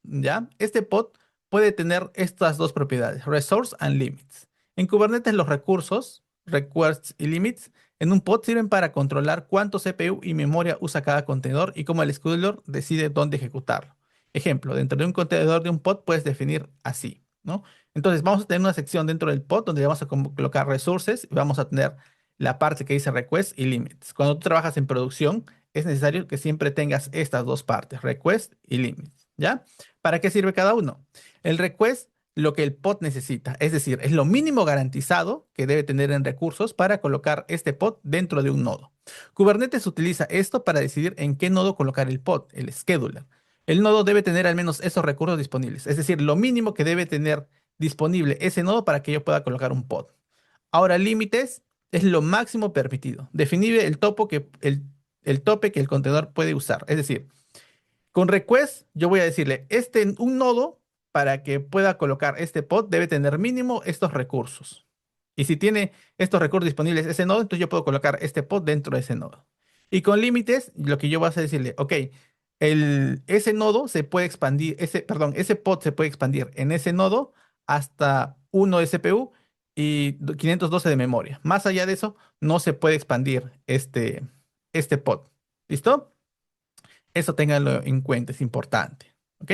¿ya? Este pod puede tener estas dos propiedades, resource and limits. En Kubernetes los recursos, requests y limits, en un pod sirven para controlar cuánto CPU y memoria usa cada contenedor y cómo el scheduler decide dónde ejecutarlo. Ejemplo, dentro de un contenedor de un pod puedes definir así, ¿no? Entonces vamos a tener una sección dentro del pod donde vamos a colocar resources y vamos a tener la parte que dice requests y limits. Cuando tú trabajas en producción, es necesario que siempre tengas estas dos partes, request y limits, ¿ya? ¿Para qué sirve cada uno? El request, lo que el pod necesita, es decir, es lo mínimo garantizado que debe tener en recursos para colocar este pod dentro de un nodo. Kubernetes utiliza esto para decidir en qué nodo colocar el pod, el scheduler. El nodo debe tener al menos esos recursos disponibles, es decir, lo mínimo que debe tener disponible ese nodo para que yo pueda colocar un pod. Ahora, límites es lo máximo permitido. Definir el tope que el contenedor puede usar. Es decir, con request yo voy a decirle, un nodo para que pueda colocar este pod debe tener mínimo estos recursos. Y si tiene estos recursos disponibles ese nodo, entonces yo puedo colocar este pod dentro de ese nodo. Y con límites, lo que yo voy a hacer es decirle, ok, ese nodo se puede expandir, ese pod se puede expandir en ese nodo hasta 1 de CPU y 512 de memoria. Más allá de eso, no se puede expandir este pod. ¿Listo? Eso ténganlo en cuenta, es importante. ¿Ok?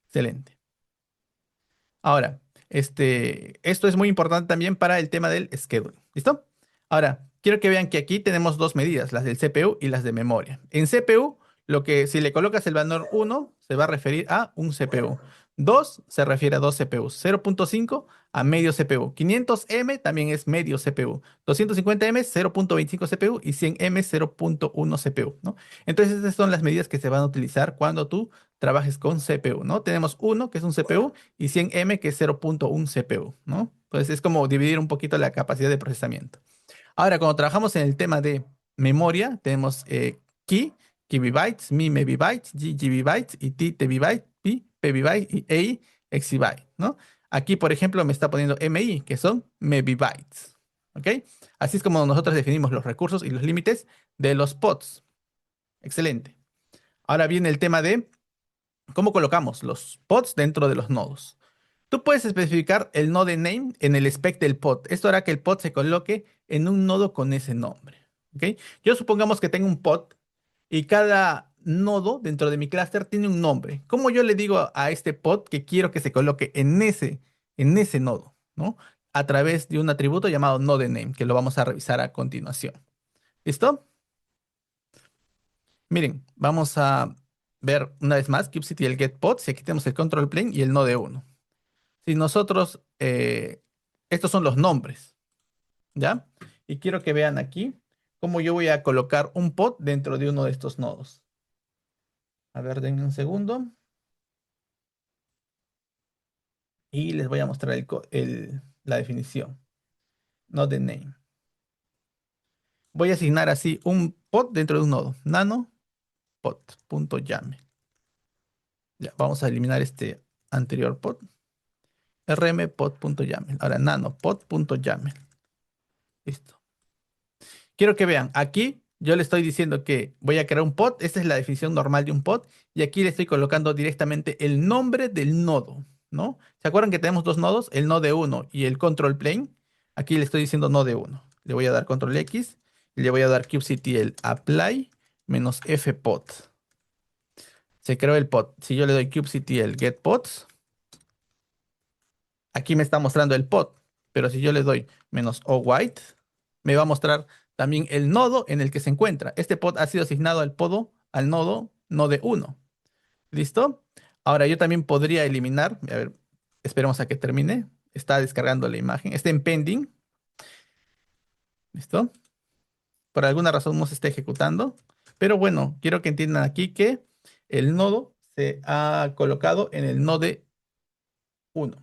Excelente. Ahora, esto es muy importante también para el tema del schedule. ¿Listo? Ahora, quiero que vean que aquí tenemos dos medidas, las del CPU y las de memoria. En CPU, si le colocas el valor 1, se va a referir a un CPU. 2 se refiere a dos CPUs. 0.5 a medio CPU. 500M también es medio CPU. 250M 0.25 CPU y 100M 0.1 CPU, ¿no? Entonces, esas son las medidas que se van a utilizar cuando tú trabajes con CPU, ¿no? Tenemos 1 que es un CPU y 100M que es 0.1 CPU, ¿no? Entonces es como dividir un poquito la capacidad de procesamiento. Ahora, cuando trabajamos en el tema de memoria, tenemos key, bytes, mi megabytes, g gigabytes y t terabyte, p pbyte y a exabyte, ¿no? Aquí, por ejemplo, me está poniendo MI, que son megabytes, ¿ok? Así es como nosotros definimos los recursos y los límites de los pods. Excelente. Ahora viene el tema de cómo colocamos los pods dentro de los nodos. Tú puedes especificar el node name en el spec del pod. Esto hará que el pod se coloque en un nodo con ese nombre. ¿Ok? Yo supongamos que tengo un pod y cada nodo dentro de mi clúster tiene un nombre. ¿Cómo yo le digo a este pod que quiero que se coloque en ese nodo? ¿No? A través de un atributo llamado node name, que lo vamos a revisar a continuación. ¿Listo? Miren, vamos a ver una vez más kubectl y el getPod. Y aquí tenemos el control plane y el node 1. Si nosotros, estos son los nombres, ¿ya? Y quiero que vean aquí cómo yo voy a colocar un pod dentro de uno de estos nodos. A ver, denme un segundo. Y les voy a mostrar la definición. Node name. Voy a asignar así un pod dentro de un nodo. Nano pod.yaml. Ya, vamos a eliminar este anterior pod. rmpod.yaml. Ahora nanopod.yaml. Listo. Quiero que vean, aquí yo le estoy diciendo que voy a crear un pod. Esta es la definición normal de un pod. Y aquí le estoy colocando directamente el nombre del nodo, ¿no? ¿Se acuerdan que tenemos dos nodos? El node 1 y el control plane. Aquí le estoy diciendo node 1. Le voy a dar control X y le voy a dar kubectl apply menos fpod. Se creó el pod. Si yo le doy kubectl get pods, aquí me está mostrando el pod. Pero si yo le doy menos o white, me va a mostrar también el nodo en el que se encuentra. Este pod ha sido asignado al nodo node 1. ¿Listo? Ahora yo también podría eliminar, a ver, esperemos a que termine. Está descargando la imagen. Está en pending. ¿Listo? Por alguna razón no se está ejecutando. Pero bueno, quiero que entiendan aquí que el nodo se ha colocado en el node 1.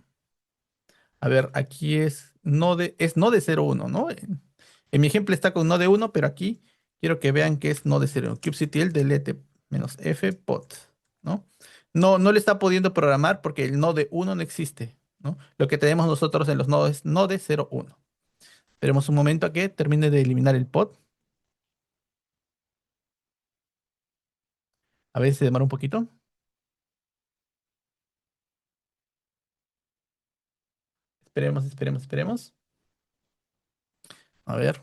A ver, aquí es node 01, ¿no? En mi ejemplo está con node 1, pero aquí quiero que vean que es node 0. kubectl delete menos f pod, ¿no? No le está pudiendo programar porque el node 1 no existe, ¿no? Lo que tenemos nosotros en los nodos es node 01. Esperemos un momento a que termine de eliminar el pod. A ver si se demora un poquito. Esperemos, esperemos, esperemos. A ver.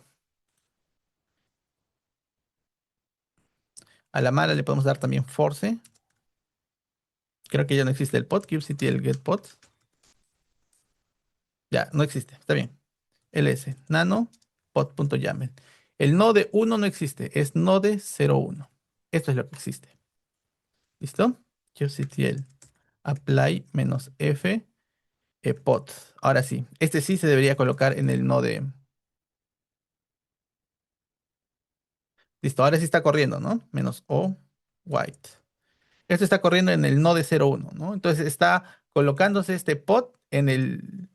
A la mala le podemos dar también force. Creo que ya no existe el pod. kubectl get pod. Ya, no existe. Está bien. ls nano pod.yaml. El node 1 no existe, es node 01. Esto es lo que existe. ¿Listo? kubectl apply menos f pod. Ahora sí, este sí se debería colocar en el node. Listo, ahora sí está corriendo, ¿no? Menos o white. Esto está corriendo en el node 01, ¿no? Entonces está colocándose este pod en el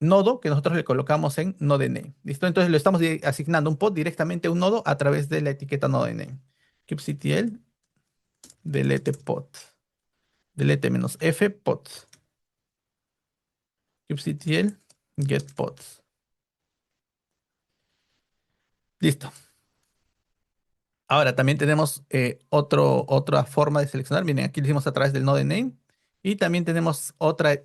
nodo que nosotros le colocamos en node name. ¿Listo? Entonces lo estamos asignando un pod directamente a un nodo a través de la etiqueta node name. kubectl delete pod. Delete menos f pods. kubectl get pods. Listo. Ahora también tenemos otra forma de seleccionar. Miren, aquí lo hicimos a través del node name. Y también tenemos otra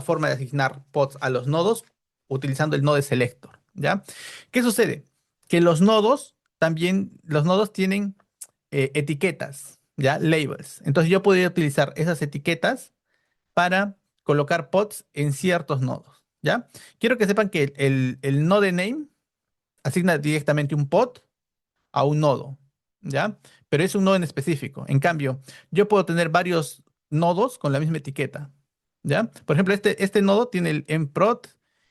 forma de asignar pods a los nodos utilizando el node selector. ¿Ya? ¿Qué sucede? Que los nodos tienen etiquetas, ¿ya? Labels. Entonces yo podría utilizar esas etiquetas para colocar pods en ciertos nodos, ¿ya? Quiero que sepan que el node name asigna directamente un pod a un nodo, ¿ya? Pero es un nodo en específico. En cambio, yo puedo tener varios nodos con la misma etiqueta, ¿ya? Por ejemplo, este nodo tiene el mprod,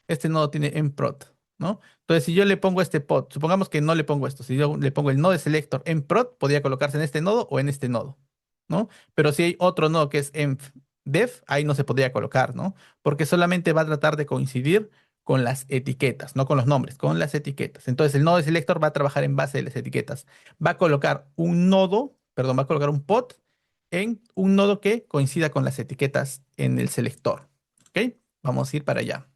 este nodo tiene mprod, ¿no? Entonces, si yo le pongo este pod, supongamos que no le pongo esto, si yo le pongo el node selector mprod, podría colocarse en este nodo o en este nodo, ¿no? Pero si hay otro nodo que es mdev, ahí no se podría colocar, ¿no? Porque solamente va a tratar de coincidir con las etiquetas, no con los nombres, con las etiquetas. Entonces, el nodo de selector va a trabajar en base de las etiquetas. Va a colocar un nodo, perdón, va a colocar un pod en un nodo que coincida con las etiquetas en el selector. ¿Ok? Vamos a ir para allá.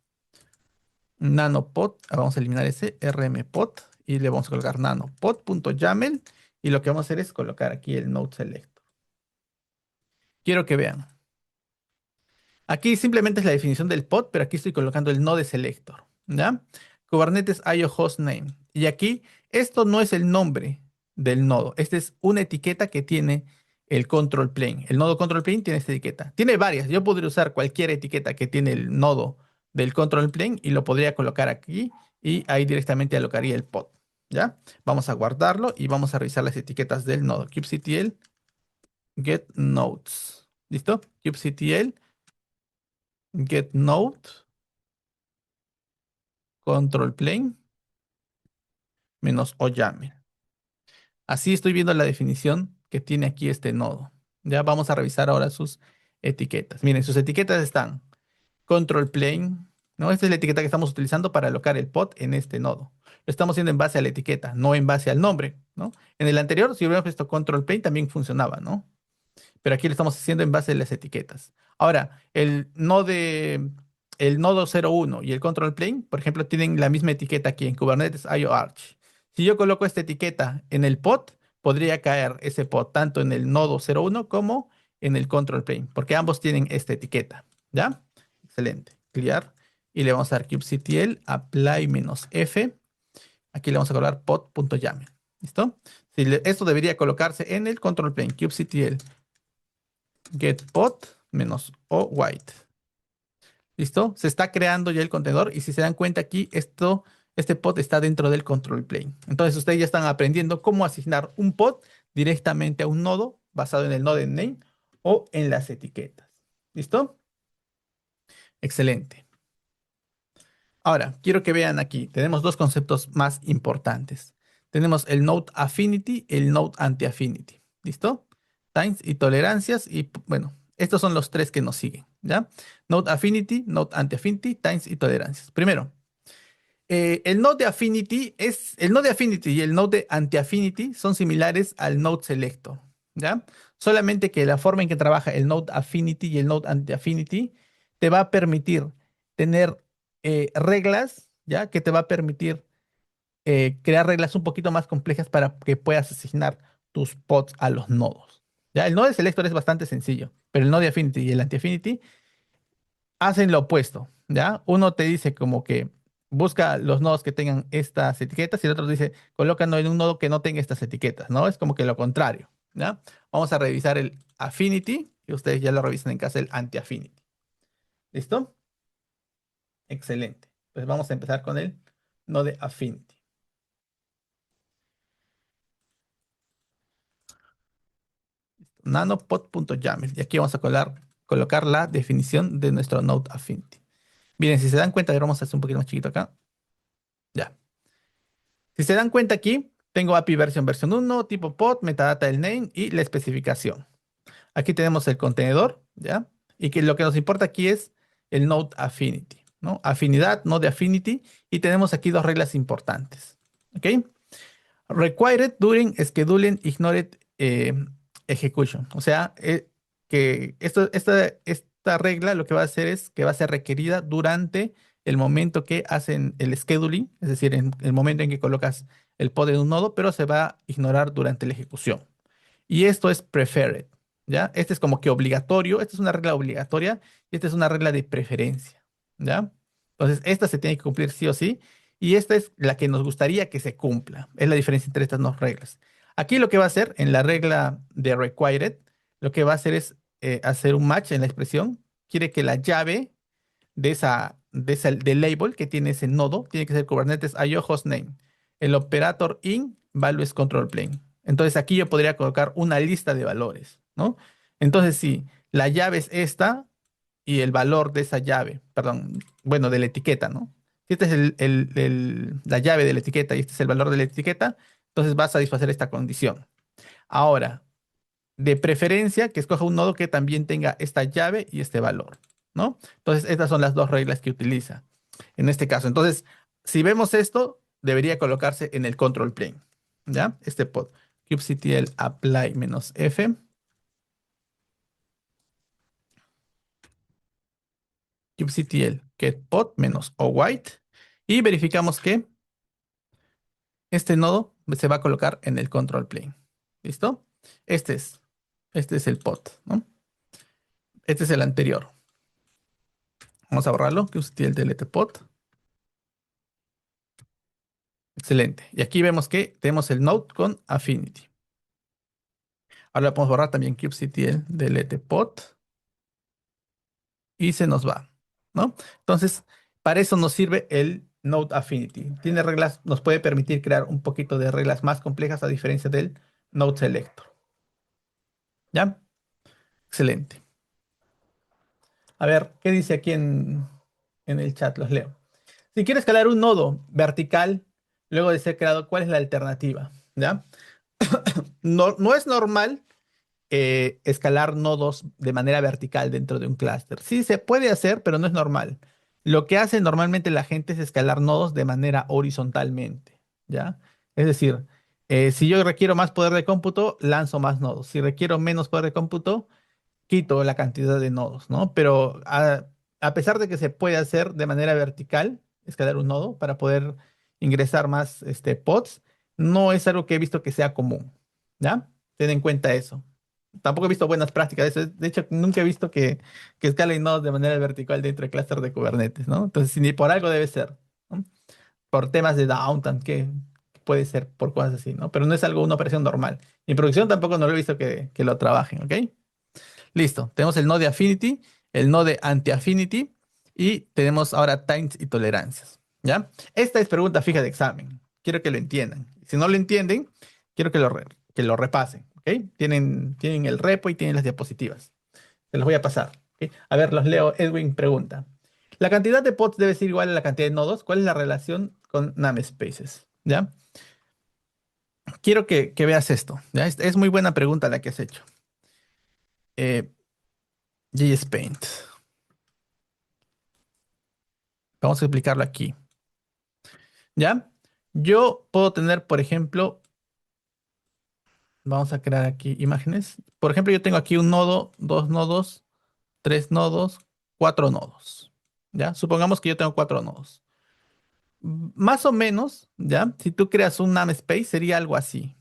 Nanopod, vamos a eliminar ese rmpod y le vamos a colocar nanopod.yaml y lo que vamos a hacer es colocar aquí el node selector. Quiero que vean. Aquí simplemente es la definición del pod, pero aquí estoy colocando el node selector, ¿ya? Kubernetes IO hostname. Y aquí, esto no es el nombre del nodo. Esta es una etiqueta que tiene el control plane. El nodo control plane tiene esta etiqueta. Tiene varias. Yo podría usar cualquier etiqueta que tiene el nodo del control plane y lo podría colocar aquí y ahí directamente alocaría el pod, ¿ya? Vamos a guardarlo y vamos a revisar las etiquetas del nodo. kubectl get nodes. ¿Listo? kubectl get node control plane menos o YAML. Así estoy viendo la definición que tiene aquí este nodo. Ya vamos a revisar ahora sus etiquetas. Miren, sus etiquetas están control plane, ¿no? Esta es la etiqueta que estamos utilizando para alocar el pod en este nodo. Lo estamos haciendo en base a la etiqueta, no en base al nombre, ¿no? En el anterior, si hubiéramos puesto control plane, también funcionaba, ¿no? Pero aquí lo estamos haciendo en base a las etiquetas. Ahora, el nodo 01 y el control plane, por ejemplo, tienen la misma etiqueta aquí en Kubernetes IO Arch. Si yo coloco esta etiqueta en el pod, podría caer ese pod tanto en el nodo 01 como en el control plane, porque ambos tienen esta etiqueta. ¿Ya? Excelente. Clear. y le vamos a dar kubectl apply -f. Aquí le vamos a colocar pod.yaml. ¿Listo? Esto debería colocarse en el control plane. kubectl get pod -o white. ¿Listo? Se está creando ya el contenedor y si se dan cuenta aquí, este pod está dentro del control plane. Entonces ustedes ya están aprendiendo cómo asignar un pod directamente a un nodo basado en el node name o en las etiquetas. ¿Listo? Excelente. Ahora, quiero que vean aquí, tenemos dos conceptos más importantes. Tenemos el node affinity y el node anti-affinity. ¿Listo? Times y tolerancias y, bueno, estos son los tres que nos siguen, ¿ya? Node affinity, node anti-affinity, times y tolerancias. Primero, el node de affinity y el node de anti-affinity son similares al node selector, ¿ya? Solamente que la forma en que trabaja el node affinity y el node anti-affinity te va a permitir tener reglas, ¿ya? Que te va a permitir crear reglas un poquito más complejas para que puedas asignar tus pods a los nodos, ¿ya? El node selector es bastante sencillo, pero el node affinity y el anti-affinity hacen lo opuesto, ¿ya? Uno te dice como que busca los nodos que tengan estas etiquetas y el otro dice, colócalo en un nodo que no tenga estas etiquetas, ¿no? Es como que lo contrario, ¿ya? Vamos a revisar el affinity y ustedes ya lo revisan en casa el anti-affinity. ¿Listo? Excelente. Pues vamos a empezar con el node affinity. Nanopod.yaml. Y aquí vamos a colocar la definición de nuestro node affinity. Miren, si se dan cuenta, a ver, vamos a hacer un poquito más chiquito acá. Ya. Si se dan cuenta aquí, tengo API versión 1, tipo pod, metadata del name y la especificación. Aquí tenemos el contenedor, ¿ya? Y que lo que nos importa aquí es el node affinity, ¿no? Afinidad, node affinity. Y tenemos aquí dos reglas importantes, ¿ok? Required during scheduling ignored execution. O sea, que esta regla lo que va a hacer es que va a ser requerida durante el momento que hacen el scheduling, es decir, en el momento en que colocas el pod en un nodo, pero se va a ignorar durante la ejecución. Y esto es preferred, ¿ya? Este es como que obligatorio, esta es una regla obligatoria y esta es una regla de preferencia, ¿ya? Entonces, esta se tiene que cumplir sí o sí y esta es la que nos gustaría que se cumpla. Es la diferencia entre estas dos reglas. Aquí lo que va a hacer en la regla de required, lo que va a hacer es hacer un match en la expresión. Quiere que la llave del label que tiene ese nodo tiene que ser Kubernetes IO hostname. El operator in values control plane. Entonces aquí yo podría colocar una lista de valores, ¿no? Entonces si la llave es esta y el valor de esa llave, perdón, bueno, de la etiqueta, ¿no? Si esta es la llave de la etiqueta y este es el valor de la etiqueta, entonces va a satisfacer esta condición. Ahora, de preferencia que escoja un nodo que también tenga esta llave y este valor, ¿no? Entonces, estas son las dos reglas que utiliza en este caso. Entonces, si vemos esto, debería colocarse en el control plane, ¿ya? Este pod, kubectl apply -f, kubectl get pod -o white, y verificamos que este nodo se va a colocar en el control plane. ¿Listo? Este es, este es el pod, ¿no? Este es el anterior. Vamos a borrarlo, kubectl delete pod. Excelente. Y aquí vemos que tenemos el node con affinity. Ahora le podemos borrar también kubectl delete pod y se nos va, ¿no? Entonces, para eso nos sirve el node affinity. Tiene reglas, nos puede permitir crear un poquito de reglas más complejas a diferencia del node selector. ¿Ya? Excelente. A ver, ¿qué dice aquí en el chat? Los leo. Si quiero escalar un nodo vertical luego de ser creado, ¿cuál es la alternativa? ¿Ya? No, no es normal escalar nodos de manera vertical dentro de un clúster. Sí, se puede hacer, pero no es normal. Lo que hace normalmente la gente es escalar nodos de manera horizontalmente, ¿ya? Es decir, si yo requiero más poder de cómputo, lanzo más nodos. Si requiero menos poder de cómputo, quito la cantidad de nodos, ¿no? Pero a pesar de que se puede hacer de manera vertical, escalar un nodo para poder ingresar más pods, no es algo que he visto que sea común, ¿ya? Ten en cuenta eso. Tampoco he visto buenas prácticas de eso. De hecho, nunca he visto que escalen nodos de manera vertical dentro del clúster de Kubernetes, ¿no? Entonces, si ni por algo debe ser, ¿no? Por temas de downtime, que puede ser por cosas así, ¿no? Pero no es algo, una operación normal. En producción tampoco no lo he visto que lo trabajen, ¿ok? Listo. Tenemos el node affinity, el node anti-affinity y tenemos ahora times y tolerancias, ¿ya? Esta es pregunta fija de examen. Quiero que lo entiendan. Si no lo entienden, quiero que lo repasen, ¿ok? Tienen el repo y tienen las diapositivas. Se los voy a pasar, ¿ok? A ver, los leo. Edwin pregunta. La cantidad de pods debe ser igual a la cantidad de nodos. ¿Cuál es la relación con namespaces? ¿Ya? Quiero que veas esto, ¿ya? Es muy buena pregunta la que has hecho. Eh, JS Paint. Vamos a explicarlo aquí. ¿Ya? Yo puedo tener, por ejemplo, vamos a crear aquí imágenes. Por ejemplo, yo tengo aquí un nodo, dos nodos, tres nodos, cuatro nodos. ¿Ya? Supongamos que yo tengo cuatro nodos. Más o menos, ¿ya? Si tú creas un namespace, sería algo así,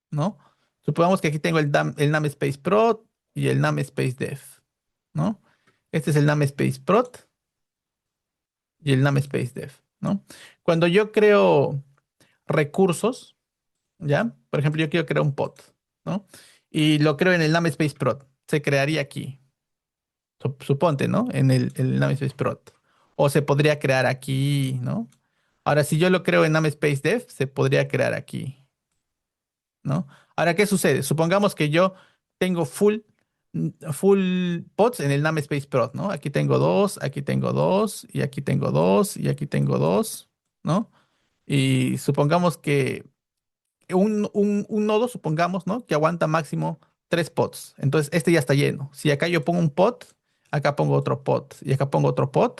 ¿no? Supongamos que aquí tengo el namespace prod y el namespace dev, ¿no? Este es el namespace prod y el namespace dev, ¿no? Cuando yo creo recursos, ¿ya? Por ejemplo, yo quiero crear un pod, ¿no? Y lo creo en el namespace prod. Se crearía aquí, suponte, ¿no? En el namespace prod. O se podría crear aquí, ¿no? Ahora, si yo lo creo en namespace dev, se podría crear aquí, ¿no? Ahora, ¿qué sucede? Supongamos que yo tengo full pods en el namespace prod, ¿no? Aquí tengo dos, y aquí tengo dos, y aquí tengo dos, ¿no? Y supongamos que un nodo, supongamos, ¿no? Que aguanta máximo tres pods. Entonces, este ya está lleno. Si acá yo pongo un pod, acá pongo otro pod y acá pongo otro pod,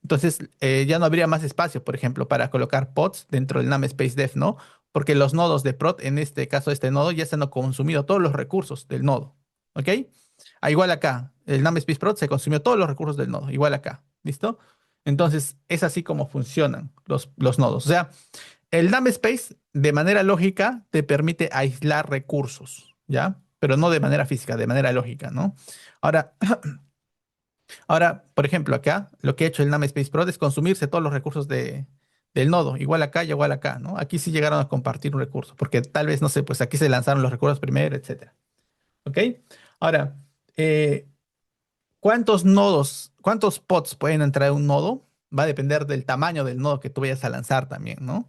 entonces ya no habría más espacio, por ejemplo, para colocar pods dentro del namespace dev, ¿no? Porque los nodos de prod, en este caso este nodo, ya se han consumido todos los recursos del nodo. ¿Ok? Igual acá, el namespace prod se consumió todos los recursos del nodo. Igual acá. ¿Listo? Entonces, es así como funcionan los nodos. O sea, el namespace, de manera lógica, te permite aislar recursos, ¿ya? Pero no de manera física, de manera lógica, ¿no? Ahora, ahora, por ejemplo, acá, lo que ha hecho el namespace prod es consumirse todos los recursos del nodo, igual acá y igual acá, ¿no? Aquí sí llegaron a compartir un recurso, porque tal vez, no sé, pues aquí se lanzaron los recursos primero, etcétera. ¿Ok? Ahora, eh, ¿cuántos nodos, cuántos pods pueden entrar en un nodo? Va a depender del tamaño del nodo que tú vayas a lanzar también, ¿no?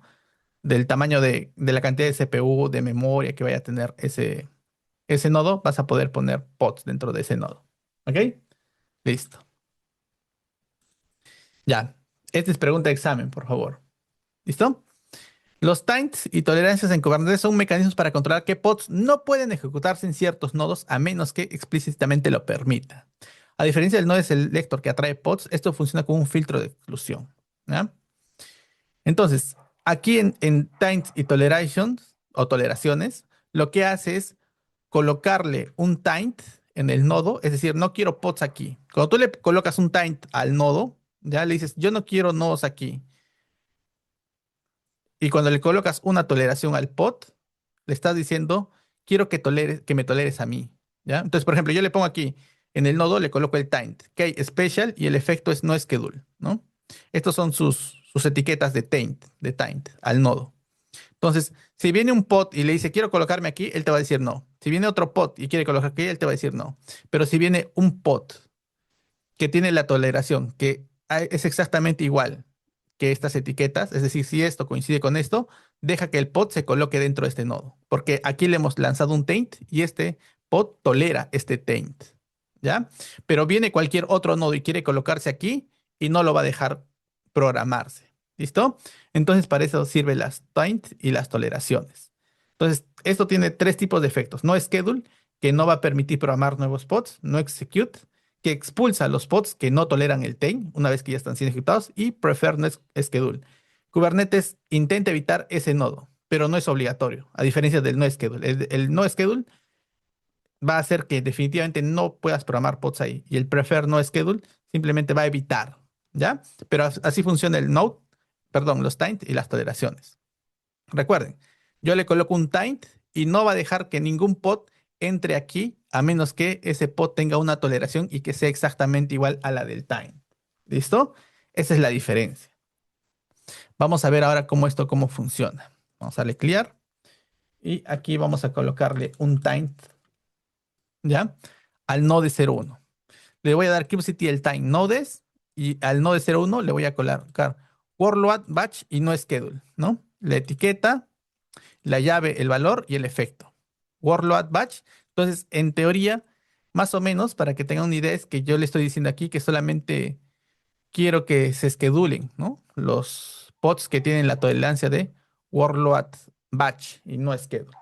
Del tamaño de la cantidad de CPU, de memoria que vaya a tener ese nodo, vas a poder poner pods dentro de ese nodo. ¿Ok? Listo. Ya. Esta es pregunta de examen, por favor. ¿Listo? Los taints y tolerancias en Kubernetes son mecanismos para controlar qué pods no pueden ejecutarse en ciertos nodos a menos que explícitamente lo permita. A diferencia del nodo selector que atrae pods, esto funciona como un filtro de exclusión. ¿Ya? Entonces, aquí en taints y tolerations o toleraciones, lo que hace es colocarle un taint en el nodo, es decir, no quiero pods aquí. Cuando tú le colocas un taint al nodo, ya le dices, yo no quiero nodos aquí. Y cuando le colocas una toleración al pod, le estás diciendo, quiero que me toleres a mí. ¿Ya? Entonces, por ejemplo, yo le pongo aquí, en el nodo le coloco el taint, que special, y el efecto es no schedule, ¿no? Estos son sus etiquetas de taint al nodo. Entonces, si viene un pod y le dice, quiero colocarme aquí, él te va a decir no. Si viene otro pod y quiere colocar aquí, él te va a decir no. Pero si viene un pod que tiene la toleración, que es exactamente igual que estas etiquetas, es decir, si esto coincide con esto, deja que el pod se coloque dentro de este nodo, porque aquí le hemos lanzado un taint y este pod tolera este taint, ¿ya? Pero viene cualquier otro nodo y quiere colocarse aquí y no lo va a dejar programarse, ¿listo? Entonces para eso sirven las taint y las toleraciones. Entonces, esto tiene tres tipos de efectos. No schedule, que no va a permitir programar nuevos pods, no execute, que expulsa los pods que no toleran el tail una vez que ya están siendo ejecutados y prefer no schedule. Kubernetes intenta evitar ese nodo, pero no es obligatorio, a diferencia del no schedule. El no schedule va a hacer que definitivamente no puedas programar pods ahí y el prefer no schedule simplemente va a evitar, ¿ya? Pero así funciona el node, perdón, los taint y las toleraciones. Recuerden, yo le coloco un taint y no va a dejar que ningún pod entre aquí, a menos que ese pod tenga una toleración y que sea exactamente igual a la del time. ¿Listo? Esa es la diferencia. Vamos a ver ahora cómo funciona. Vamos a darle clear y aquí vamos a colocarle un time, ¿ya? Al node 01. Le voy a dar kubectl time nodes y al node 01 le voy a colocar worldload batch y no schedule, ¿no? La etiqueta, la llave, el valor y el efecto. Worldload batch. Entonces, en teoría, más o menos, para que tengan una idea, es que yo le estoy diciendo aquí que solamente quiero que se schedulen, ¿no? Los pods que tienen la tolerancia de worldload batch y no schedule.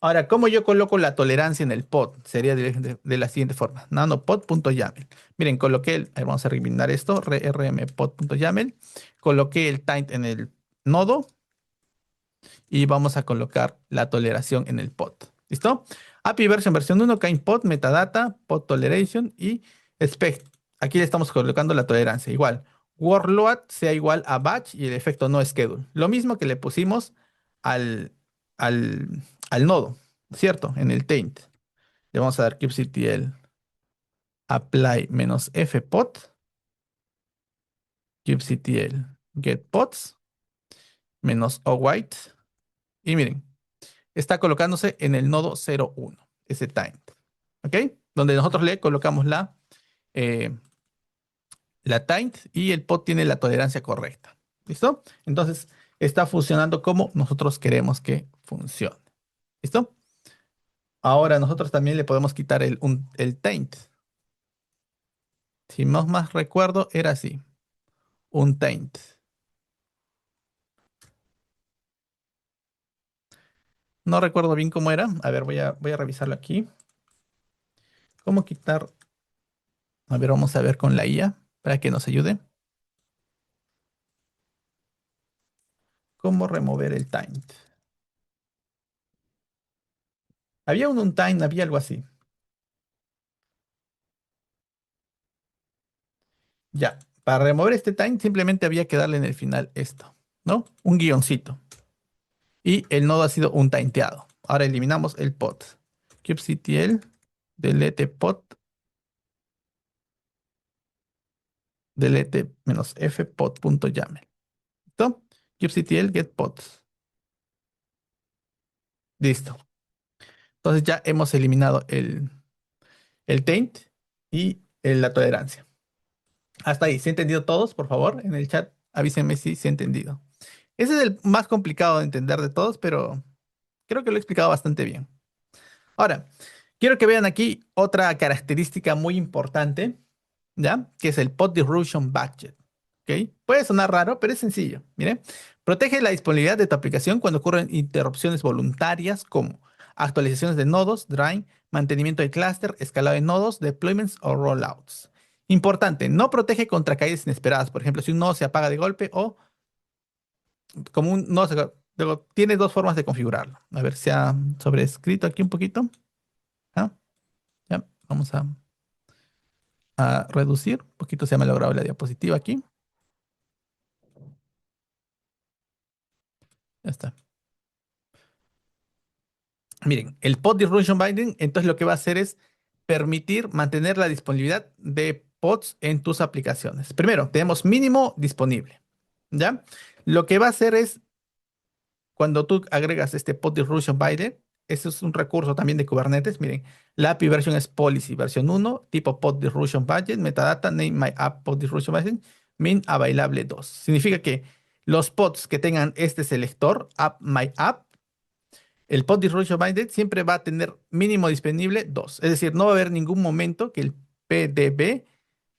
Ahora, ¿cómo yo coloco la tolerancia en el pod? Sería de la siguiente forma. Nanopod.yaml. Miren, ahí vamos a eliminar esto, rmpod.yaml. Coloqué el time en el nodo y vamos a colocar la toleración en el pod. ¿Listo? API version versión 1, kind pod, metadata, pod toleration y spec. Aquí le estamos colocando la tolerancia. Igual, workload sea igual a batch y el efecto no schedule. Lo mismo que le pusimos al, al, al nodo, ¿cierto? En el taint. Le vamos a dar kubectl apply -f pod, kubectl get pods -o white. Y miren, está colocándose en el nodo 01, ese time. ¿Ok? Donde nosotros le colocamos eh, la time y el pod tiene la tolerancia correcta. ¿Listo? Entonces, está funcionando como nosotros queremos que funcione. ¿Listo? Ahora nosotros también le podemos quitar el taint. Si más recuerdo, era así. Un taint. No recuerdo bien cómo era. A ver, voy a revisarlo aquí. ¿Cómo quitar? A ver, vamos a ver con la IA para que nos ayude. ¿Cómo remover el taint? Había un time, había algo así. Ya, para remover este time simplemente había que darle en el final esto, ¿no? Un guioncito. Y el nodo ha sido un tainteado. Ahora eliminamos el pod. kubectl delete pod delete -f pod.yaml. ¿Listo? kubectl get pods. Listo. Entonces ya hemos eliminado el taint y la tolerancia. Hasta ahí. ¿Se ha entendido todos? Por favor, en el chat avísenme si se ha entendido. Ese es el más complicado de entender de todos, pero creo que lo he explicado bastante bien. Ahora, quiero que vean aquí otra característica muy importante, ¿ya? Que es el Pod Distribution Budget. ¿Ok? Puede sonar raro, pero es sencillo. Mire, protege la disponibilidad de tu aplicación cuando ocurren interrupciones voluntarias como actualizaciones de nodos, drying, mantenimiento de clúster, escalado de nodos, deployments o rollouts. Importante, no protege contra caídas inesperadas. Por ejemplo, si un nodo se apaga de golpe o como un nodo luego, tiene dos formas de configurarlo. A ver, se ha sobrescrito aquí un poquito. ¿Ah? Ya, vamos a reducir. Un poquito se me ha logrado la diapositiva aquí. Ya está. Miren, el pod distribution binding, entonces lo que va a hacer es permitir mantener la disponibilidad de pods en tus aplicaciones. Primero, tenemos mínimo disponible. ¿Ya? Lo que va a hacer es, cuando tú agregas este pod distribution binding, eso es un recurso también de Kubernetes. Miren, la API version es policy versión 1, tipo pod distribution budget, metadata, name my app pod distribution binding, min available 2. Significa que los pods que tengan este selector, app my app, el pod distribution binding siempre va a tener mínimo disponible 2. Es decir, no va a haber ningún momento que el PDB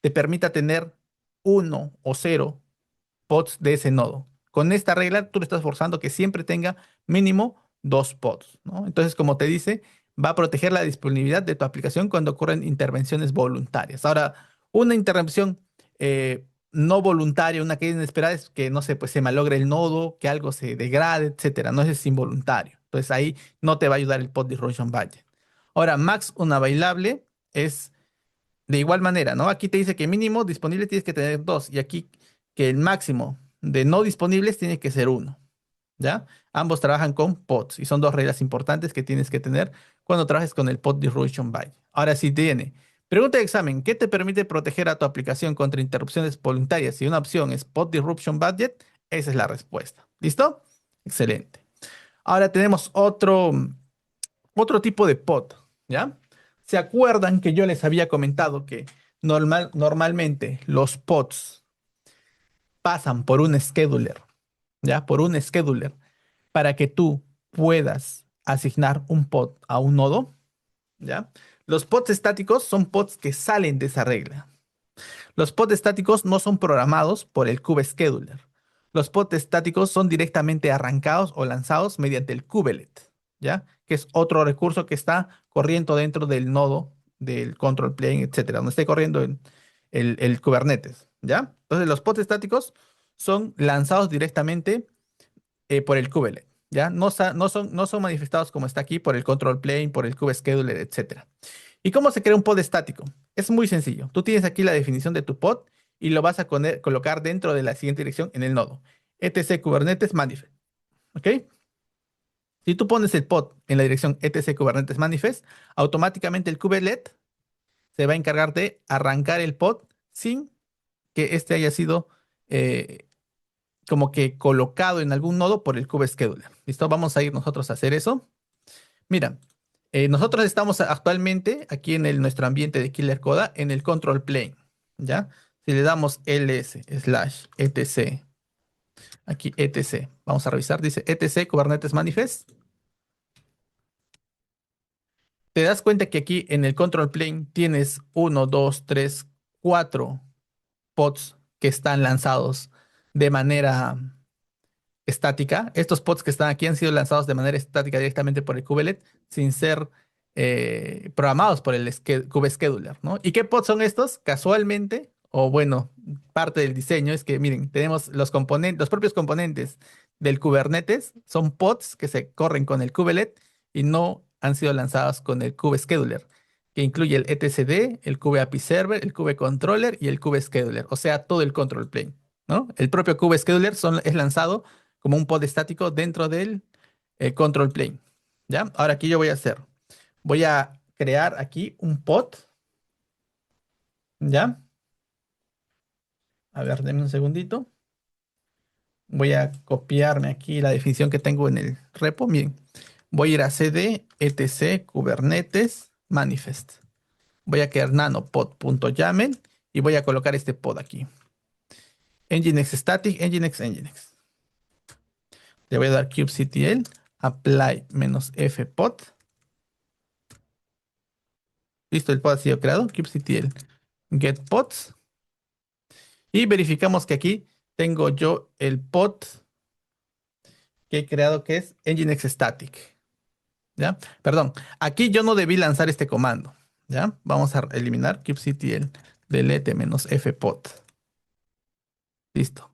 te permita tener uno o cero pods de ese nodo. Con esta regla, tú le estás forzando que siempre tenga mínimo dos pods, ¿no? Entonces, como te dice, va a proteger la disponibilidad de tu aplicación cuando ocurren intervenciones voluntarias. Ahora, una intervención no voluntaria, una caída inesperada es que, no sé, pues se malogre el nodo, que algo se degrade, etcétera. No es involuntario. Entonces, ahí no te va a ayudar el pod distribution budget. Ahora, max unavailable es de igual manera, ¿no? Aquí te dice que mínimo disponible tienes que tener dos y aquí que el máximo de no disponibles tiene que ser uno, ¿ya? Ambos trabajan con pods y son dos reglas importantes que tienes que tener cuando trabajes con el pod distribution by. Ahora sí tiene. Pregunta de examen, ¿qué te permite proteger a tu aplicación contra interrupciones voluntarias? Si una opción es pod disruption budget, esa es la respuesta. ¿Listo? Excelente. Ahora tenemos otro tipo de pod, ¿ya? ¿Se acuerdan que yo les había comentado que normalmente los pods pasan por un scheduler, ¿ya? Por un scheduler para que tú puedas asignar un pod a un nodo, ¿ya? Los pods estáticos son pods que salen de esa regla. Los pods estáticos no son programados por el kubescheduler. Los pods estáticos son directamente arrancados o lanzados mediante el kubelet, ¿ya? Que es otro recurso que está corriendo dentro del nodo del control plane, etcétera, donde esté corriendo el Kubernetes, ¿ya? Entonces, los pods estáticos son lanzados directamente por el kubelet, ¿ya? No son manifestados como está aquí por el control plane, por el kubescheduler, etcétera. ¿Y cómo se crea un pod estático? Es muy sencillo. Tú tienes aquí la definición de tu pod y lo vas a colocar dentro de la siguiente dirección en el nodo. etc Kubernetes manifest. ¿Ok? Si tú pones el pod en la dirección etc Kubernetes manifest, automáticamente el kubelet se va a encargar de arrancar el pod sin que este haya sido eh, como que colocado en algún nodo por el kubescheduler. ¿Listo? Vamos a ir nosotros a hacer eso. Mira, nosotros estamos actualmente aquí en nuestro ambiente de Killer Coda en el control plane, ¿ya? Si le damos ls slash etc, aquí etc, vamos a revisar, dice etc Kubernetes manifest. Te das cuenta que aquí en el control plane tienes uno, 2, 3, 4 pods que están lanzados de manera estática. Estos pods que están aquí han sido lanzados de manera estática directamente por el kubelet sin ser programados por el kubescheduler, ¿no? ¿Y qué pods son estos? Casualmente, o bueno, parte del diseño es que, miren, tenemos los componentes, los propios componentes del Kubernetes son pods que se corren con el kubelet y no han sido lanzados con el kubescheduler, que incluye el etcd, el kubeapi server, el kubecontroller y el kubescheduler, o sea, todo el control plane, ¿no? El propio kubescheduler es lanzado como un pod estático dentro del control plane. ¿Ya? Ahora aquí yo voy a hacer. Voy a crear aquí un pod. ¿Ya? A ver, denme un segundito. Voy a copiarme aquí la definición que tengo en el repo. Miren, voy a ir a cd etc kubernetes manifest. Voy a crear nanopod.yaml y voy a colocar este pod aquí. Nginx static, Nginx, Nginx. Le voy a dar kubectl apply-f pod. Listo, el pod ha sido creado. kubectl get pods. Y verificamos que aquí tengo yo el pod que he creado que es Nginx static. ¿Ya? Perdón, aquí yo no debí lanzar este comando. ¿Ya? Vamos a eliminar kubectl delete-f pod. Listo.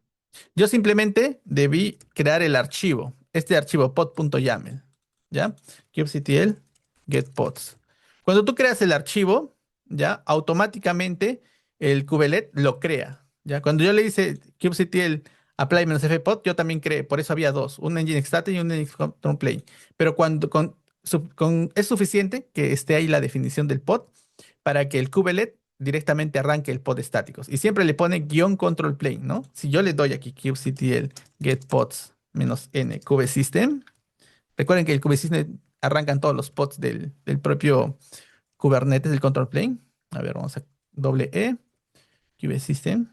Yo simplemente debí crear el archivo, este archivo pod.yaml, ¿ya? kubectl get pods. Cuando tú creas el archivo, ¿ya? Automáticamente el kubelet lo crea, ¿ya? Cuando yo le hice kubectl apply-f pod, yo también creé, por eso había dos, un nginx static y un nginx control plane. Pero es suficiente que esté ahí la definición del pod para que el kubelet directamente arranque el pod estáticos. Y siempre le pone guión control plane, ¿no? Si yo le doy aquí kubectl get pods -n kubesystem, recuerden que el kubesystem arrancan todos los pods del propio Kubernetes del control plane. A ver, vamos a doble E, kubesystem.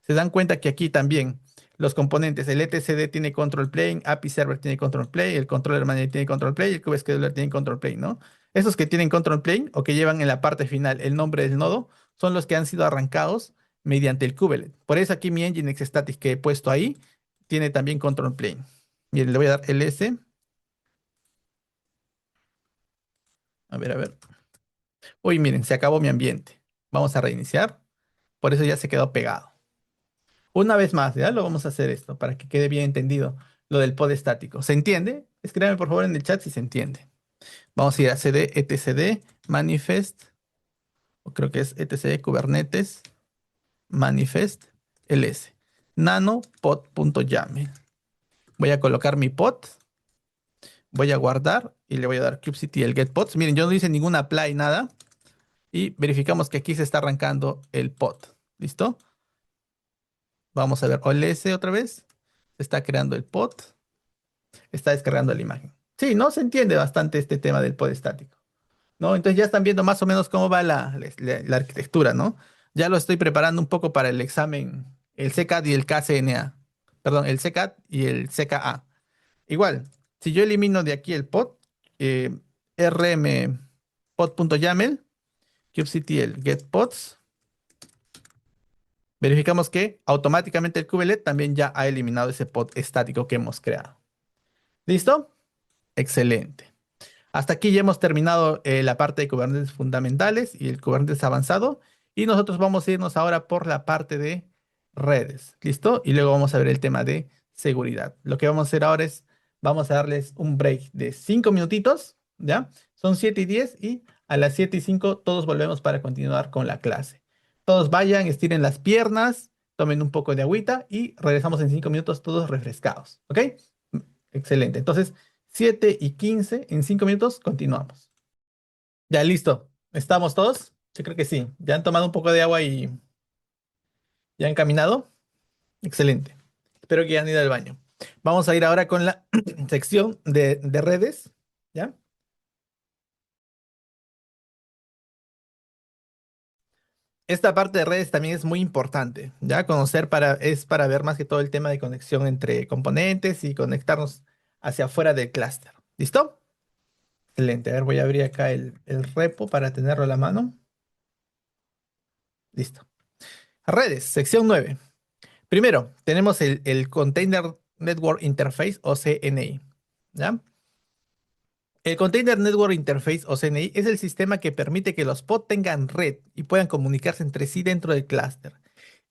Se dan cuenta que aquí también los componentes, el etcd tiene control plane, API server tiene control plane, el controller manager tiene control plane y el kubescheduler tiene control plane, ¿no? Esos que tienen control plane o que llevan en la parte final el nombre del nodo son los que han sido arrancados mediante el kubelet. Por eso aquí mi Nginx static que he puesto ahí tiene también control plane. Miren, le voy a dar ls. A ver, a ver. Uy, miren, se acabó mi ambiente. Vamos a reiniciar. Por eso ya se quedó pegado. Una vez más, ya lo vamos a hacer esto para que quede bien entendido lo del pod estático. ¿Se entiende? Escríbame por favor en el chat si se entiende. Vamos a ir a cd etcd manifest, o creo que es etcd kubernetes manifest ls nanopod.yaml. Voy a colocar mi pod, voy a guardar y le voy a dar kubectl el get pods. Miren, yo no hice ninguna apply, nada. Y verificamos que aquí se está arrancando el pod. ¿Listo? Vamos a ver OLS otra vez. Se está creando el pod. Está descargando la imagen. Sí, ¿no? Se entiende bastante este tema del pod estático, ¿no? Entonces ya están viendo más o menos cómo va la arquitectura, ¿no? Ya lo estoy preparando un poco para el examen, el CCAT y el KCNA. Perdón, el CCAT y el CKA. Igual, si yo elimino de aquí el pod, rm pod.yaml, kubectl get pods, verificamos que automáticamente el kubelet también ya ha eliminado ese pod estático que hemos creado. ¿Listo? Excelente. Hasta aquí ya hemos terminado la parte de Kubernetes fundamentales y el Kubernetes avanzado. Y nosotros vamos a irnos ahora por la parte de redes. ¿Listo? Y luego vamos a ver el tema de seguridad. Lo que vamos a hacer ahora es, vamos a darles un break de 5 minutitos, ¿ya? Son 7:10 y a las 7:05 todos volvemos para continuar con la clase. Todos vayan, estiren las piernas, tomen un poco de agüita y regresamos en 5 minutos todos refrescados. ¿Ok? Excelente. Entonces, 7:15, en 5 minutos continuamos. Ya, listo. ¿Estamos todos? Yo creo que sí. ¿Ya han tomado un poco de agua y ya han caminado? Excelente. Espero que hayan ido al baño. Vamos a ir ahora con la sección de redes. ¿Ya? Esta parte de redes también es muy importante. ¿Ya? Conocer es para ver más que todo el tema de conexión entre componentes y conectarnos hacia afuera del clúster. ¿Listo? Excelente. A ver, voy a abrir acá el repo para tenerlo a la mano. Listo. Redes, sección 9. Primero, tenemos el Container Network Interface o CNI. ¿Ya? El Container Network Interface o CNI es el sistema que permite que los pods tengan red y puedan comunicarse entre sí dentro del clúster.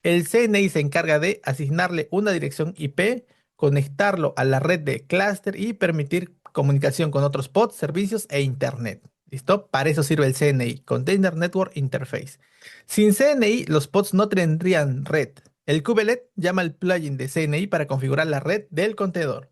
El CNI se encarga de asignarle una dirección IP, conectarlo a la red de clúster y permitir comunicación con otros pods, servicios e internet. ¿Listo? Para eso sirve el CNI, Container Network Interface. Sin CNI, los pods no tendrían red. El kubelet llama al plugin de CNI para configurar la red del contenedor.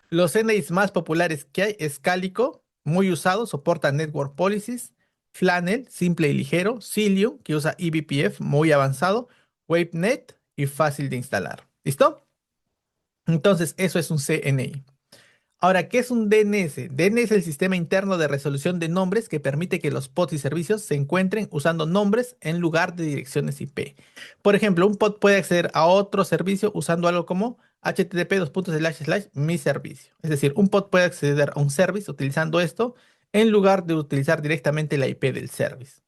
Los CNIs más populares que hay es Calico, muy usado, soporta Network Policies, Flannel, simple y ligero, Cilium, que usa eBPF, muy avanzado, WaveNet y fácil de instalar. ¿Listo? Entonces, eso es un CNI. Ahora, ¿qué es un DNS? DNS es el sistema interno de resolución de nombres que permite que los pods y servicios se encuentren usando nombres en lugar de direcciones IP. Por ejemplo, un pod puede acceder a otro servicio usando algo como http mi servicio. Es decir, un pod puede acceder a un service utilizando esto en lugar de utilizar directamente la IP del service.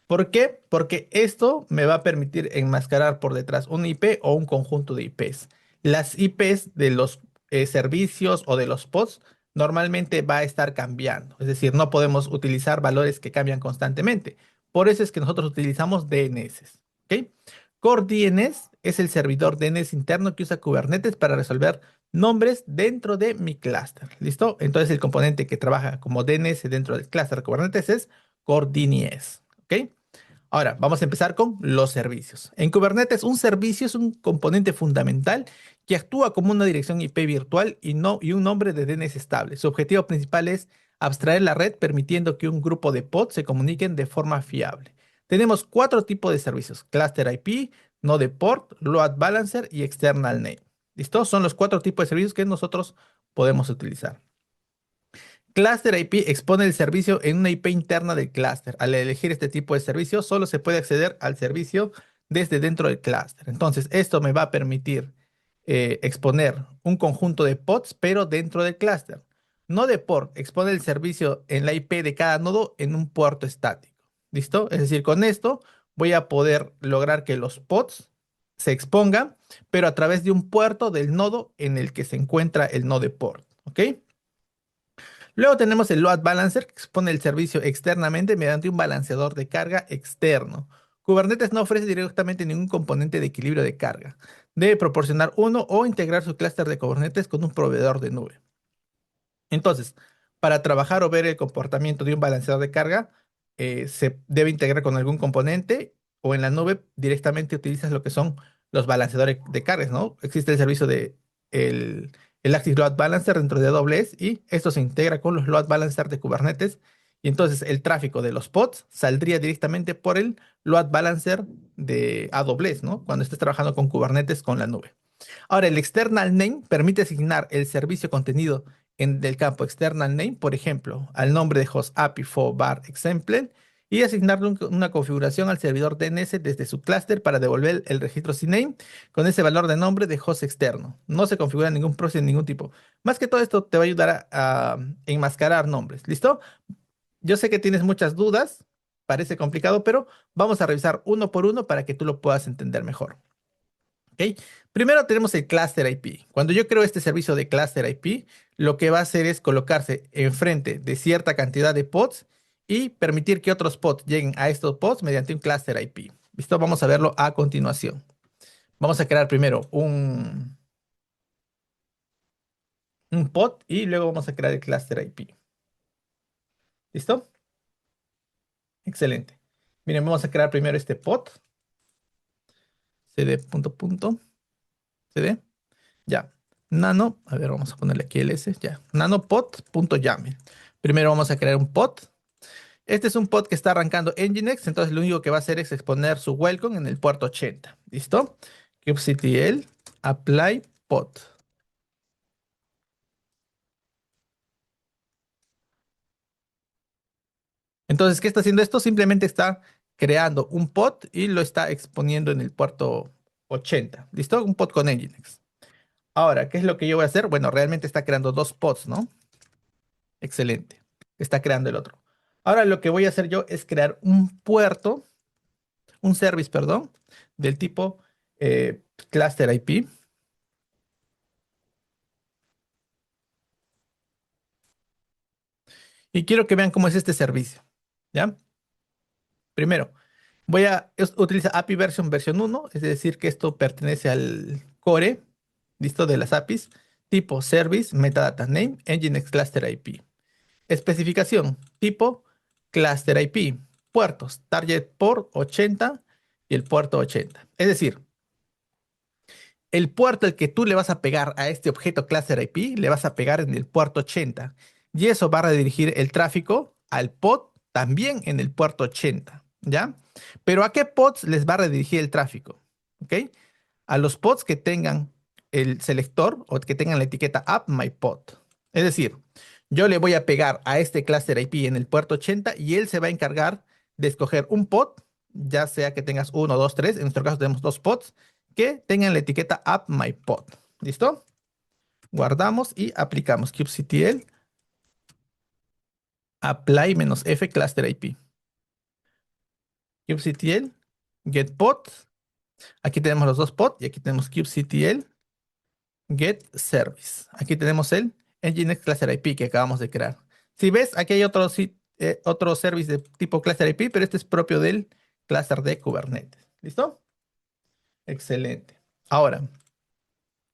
¿Por qué? Porque esto me va a permitir enmascarar por detrás un IP o un conjunto de IPs. Las IPs de los servicios o de los pods normalmente va a estar cambiando. Es decir, no podemos utilizar valores que cambian constantemente. Por eso es que nosotros utilizamos DNS. ¿Ok? Core DNS es el servidor DNS interno que usa Kubernetes para resolver nombres dentro de mi clúster. ¿Listo? Entonces el componente que trabaja como DNS dentro del clúster Kubernetes es Core DNS. ¿Ok? Ahora, vamos a empezar con los servicios. En Kubernetes, un servicio es un componente fundamental que actúa como una dirección IP virtual y un nombre de DNS estable. Su objetivo principal es abstraer la red, permitiendo que un grupo de pods se comuniquen de forma fiable. Tenemos cuatro tipos de servicios: Cluster IP, Node Port, Load Balancer y External Name. ¿Listo? Son los cuatro tipos de servicios que nosotros podemos utilizar. Cluster IP expone el servicio en una IP interna del clúster. Al elegir este tipo de servicio, solo se puede acceder al servicio desde dentro del clúster. Entonces, esto me va a permitir exponer un conjunto de pods, pero dentro del clúster. Node port expone el servicio en la IP de cada nodo en un puerto estático. ¿Listo? Es decir, con esto voy a poder lograr que los pods se expongan, pero a través de un puerto del nodo en el que se encuentra el node port. ¿Ok? Luego tenemos el load balancer, que expone el servicio externamente mediante un balanceador de carga externo. Kubernetes no ofrece directamente ningún componente de equilibrio de carga. Debe proporcionar uno o integrar su clúster de Kubernetes con un proveedor de nube. Entonces, para trabajar o ver el comportamiento de un balanceador de carga, se debe integrar con algún componente o en la nube directamente utilizas lo que son los balanceadores de cargas, ¿no? Existe el servicio de el Elastic Load Balancer dentro de AWS y esto se integra con los Load Balancer de Kubernetes. Y entonces el tráfico de los pods saldría directamente por el Load Balancer de AWS, ¿no? Cuando estés trabajando con Kubernetes con la nube. Ahora, el external name permite asignar el servicio contenido del campo external name, por ejemplo, al nombre de host API for bar example y asignarle una configuración al servidor DNS desde su clúster para devolver el registro CNAME con ese valor de nombre de host externo. No se configura ningún proxy de ningún tipo. Más que todo esto te va a ayudar a enmascarar nombres. ¿Listo? Yo sé que tienes muchas dudas, parece complicado, pero vamos a revisar uno por uno para que tú lo puedas entender mejor. ¿Ok? Primero tenemos el Cluster IP. Cuando yo creo este servicio de Cluster IP, lo que va a hacer es colocarse enfrente de cierta cantidad de pods y permitir que otros pods lleguen a estos pods mediante un Cluster IP. ¿Listo? Vamos a verlo a continuación. Vamos a crear primero un pod y luego vamos a crear el Cluster IP. ¿Listo? Excelente. Miren, vamos a crear primero este pod. cd punto punto, cd. Ya. Nano, a ver, vamos a ponerle aquí el S, ya. Nanopod.yaml. Primero vamos a crear un pod. Este es un pod que está arrancando Nginx, entonces lo único que va a hacer es exponer su welcome en el puerto 80. ¿Listo? kubectl apply pod. Entonces, ¿qué está haciendo esto? Simplemente está creando un pod y lo está exponiendo en el puerto 80. ¿Listo? Un pod con Nginx. Ahora, ¿qué es lo que yo voy a hacer? Bueno, realmente está creando dos pods, ¿no? Excelente. Está creando el otro. Ahora lo que voy a hacer yo es crear un puerto, un service, perdón, del tipo cluster IP. Y quiero que vean cómo es este servicio. ¿Ya? Primero, utilizar API versión 1, es decir, que esto pertenece al core, listo, de las APIs, tipo service, metadata name, Nginx cluster IP. Especificación, tipo cluster IP, puertos, target port 80 y el puerto 80. Es decir, el puerto al que tú le vas a pegar a este objeto cluster IP, le vas a pegar en el puerto 80. Y eso va a redirigir el tráfico al pod también en el puerto 80, ¿ya? Pero ¿a qué pods les va a redirigir el tráfico? ¿Ok? A los pods que tengan el selector o que tengan la etiqueta AppMyPod. Es decir, yo le voy a pegar a este cluster IP en el puerto 80 y él se va a encargar de escoger un pod, ya sea que tengas uno, dos, tres, en nuestro caso tenemos dos pods, que tengan la etiqueta AppMyPod. ¿Listo? Guardamos y aplicamos kubectl apply-f cluster IP. kubectl get pod. Aquí tenemos los dos pods y aquí tenemos kubectl get service. Aquí tenemos el Nginx Cluster IP que acabamos de crear. Si ves, aquí hay otro service de tipo Cluster IP, pero este es propio del cluster de Kubernetes. ¿Listo? Excelente. Ahora,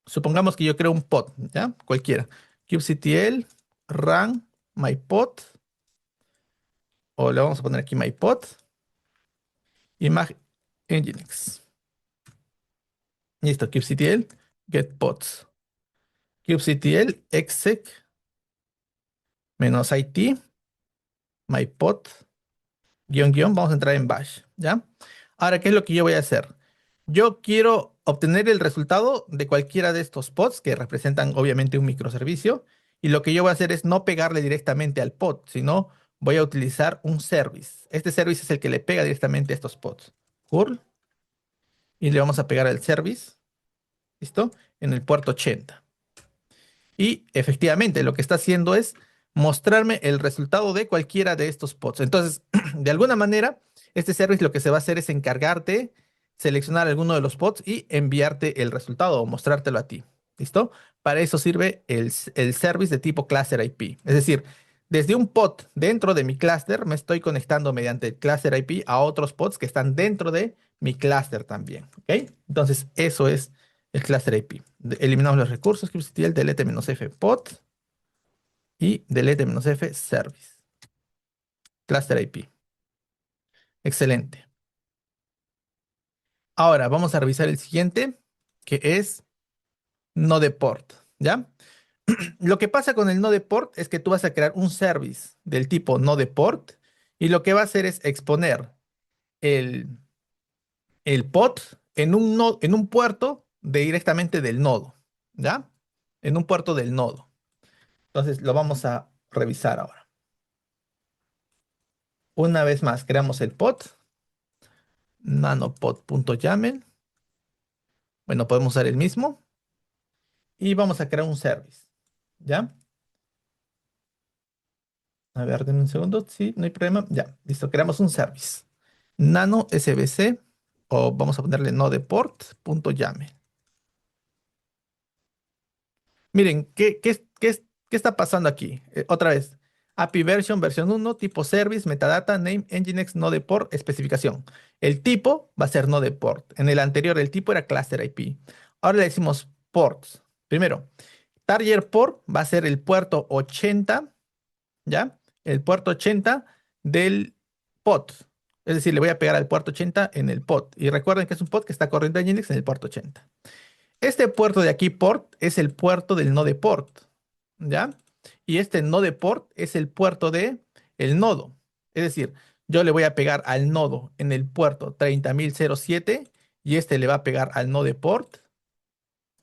supongamos que yo creo un pod, ¿ya? Cualquiera. kubectl run mypod, o le vamos a poner aquí mypod, imag Nginx. Listo, kubectl get pods. kubectl exec -it mypod guión, vamos a entrar en bash, ¿ya? Ahora, ¿qué es lo que yo voy a hacer? Yo quiero obtener el resultado de cualquiera de estos pods que representan obviamente un microservicio y lo que yo voy a hacer es no pegarle directamente al pod, sino voy a utilizar un service. Este service es el que le pega directamente a estos pods. Curl y le vamos a pegar al service, ¿listo? En el puerto 80. Y efectivamente lo que está haciendo es mostrarme el resultado de cualquiera de estos pods. Entonces, de alguna manera, este service lo que se va a hacer es encargarte, seleccionar alguno de los pods y enviarte el resultado o mostrártelo a ti. ¿Listo? Para eso sirve el service de tipo cluster IP. Es decir, desde un pod dentro de mi cluster me estoy conectando mediante el cluster IP a otros pods que están dentro de mi cluster también. ¿Ok? Entonces, eso es el cluster IP. Eliminamos los recursos, kubectl delete-f pod y delete-f service. Cluster IP. Excelente. Ahora vamos a revisar el siguiente, que es node port, ¿ya? Lo que pasa con el node port es que tú vas a crear un service del tipo node port y lo que va a hacer es exponer el, el pod en un puerto directamente del nodo, ¿ya? En un puerto del nodo. Entonces lo vamos a revisar ahora. Una vez más, creamos el pod, nanopod.yaml. Bueno, podemos usar el mismo y vamos a crear un service, ¿ya? A ver, denme un segundo. Sí, no hay problema. Ya, listo. Creamos un service. Nano SBC o vamos a ponerle nodeport.yaml. Miren, ¿qué está pasando aquí? Otra vez. API version, versión uno, tipo service, metadata, name, nginx, nodeport, especificación. El tipo va a ser nodeport. En el anterior, el tipo era cluster IP. Ahora le decimos ports. Primero, target port va a ser el puerto 80, ¿ya? El puerto 80 del pod. Es decir, le voy a pegar al puerto 80 en el pod. Y recuerden que es un pod que está corriendo en Nginx en el puerto 80. Este puerto de aquí, port, es el puerto del node port, ¿ya? Y este node port es el puerto de el nodo. Es decir, yo le voy a pegar al nodo en el puerto 30.007 y este le va a pegar al node port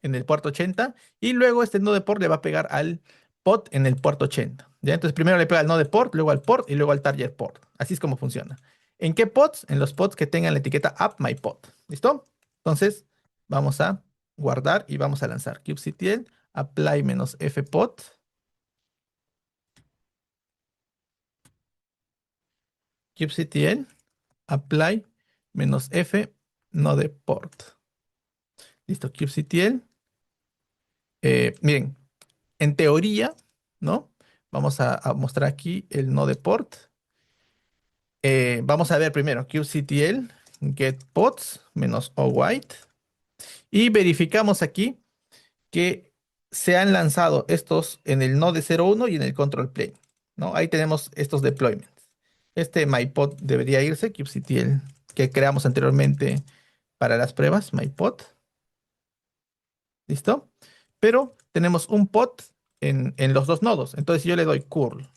en el puerto 80 y luego este node port le va a pegar al pod en el puerto 80. ¿Ya? Entonces primero le pega al node port, luego al port y luego al target port. Así es como funciona. ¿En qué pods? En los pods que tengan la etiqueta appMyPod. ¿Listo? Entonces vamos a guardar y vamos a lanzar kubectl apply-fpod kubectl apply-f nodeport. Listo, kubectl. Miren, en teoría, ¿no? Vamos a mostrar aquí el node port. Vamos a ver primero kubectl get pods -o white y verificamos aquí que se han lanzado estos en el node 01 y en el control plane, ¿no? Ahí tenemos estos deployments. Este mypod debería irse, kubectl que creamos anteriormente para las pruebas, mypod, ¿listo? Pero tenemos un pod en los dos nodos. Entonces yo le doy curl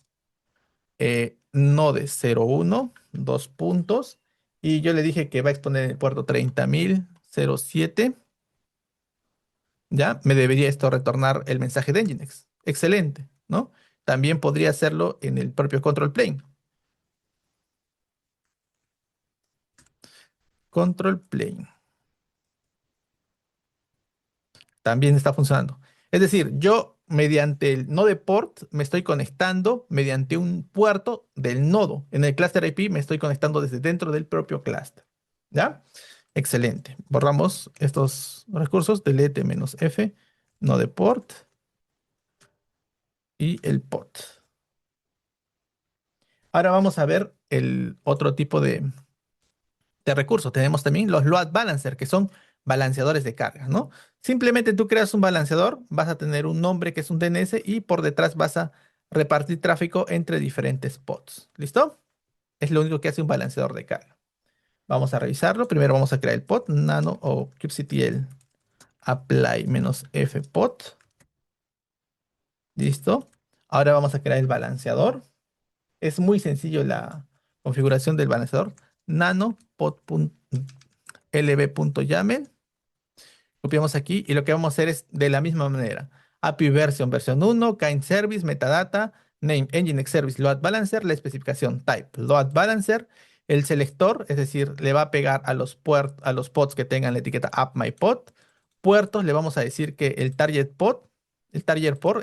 node 01, dos puntos, y yo le dije que va a exponer el puerto 30.007, ¿ya? Me debería esto retornar el mensaje de Nginx. Excelente, ¿no? También podría hacerlo en el propio control plane. Control plane. También está funcionando. Es decir, yo mediante el node port me estoy conectando mediante un puerto del nodo. En el cluster IP me estoy conectando desde dentro del propio cluster. ¿Ya? Excelente. Borramos estos recursos, delete -f, node port y el port. Ahora vamos a ver el otro tipo de recursos. Tenemos también los load balancer, que son balanceadores de carga, ¿no? Simplemente tú creas un balanceador, vas a tener un nombre que es un DNS y por detrás vas a repartir tráfico entre diferentes pods. ¿Listo? Es lo único que hace un balanceador de carga. Vamos a revisarlo. Primero vamos a crear el pod nano o kubectl apply-f pod. ¿Listo? Ahora vamos a crear el balanceador. Es muy sencillo la configuración del balanceador. Nano pod.lb.yaml. Copiamos aquí y lo que vamos a hacer es de la misma manera. API version, versión uno, kind service, metadata, name, nginx service, load balancer, la especificación type, load balancer, el selector, es decir, le va a pegar a a los pods que tengan la etiqueta appMyPod. Puertos, le vamos a decir que el target port, es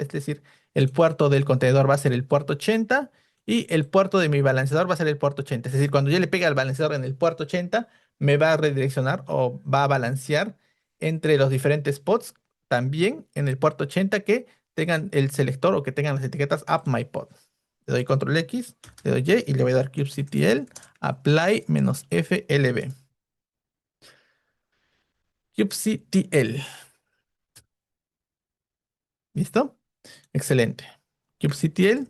decir, el puerto del contenedor va a ser el puerto 80 y el puerto de mi balanceador va a ser el puerto 80. Es decir, cuando yo le pegue al balanceador en el puerto 80, me va a redireccionar o va a balancear entre los diferentes pods, también en el puerto 80 que tengan el selector o que tengan las etiquetas appMyPod. Le doy control X, le doy Y y le voy a dar kubectl apply-flb. kubectl. ¿Listo? Excelente. kubectl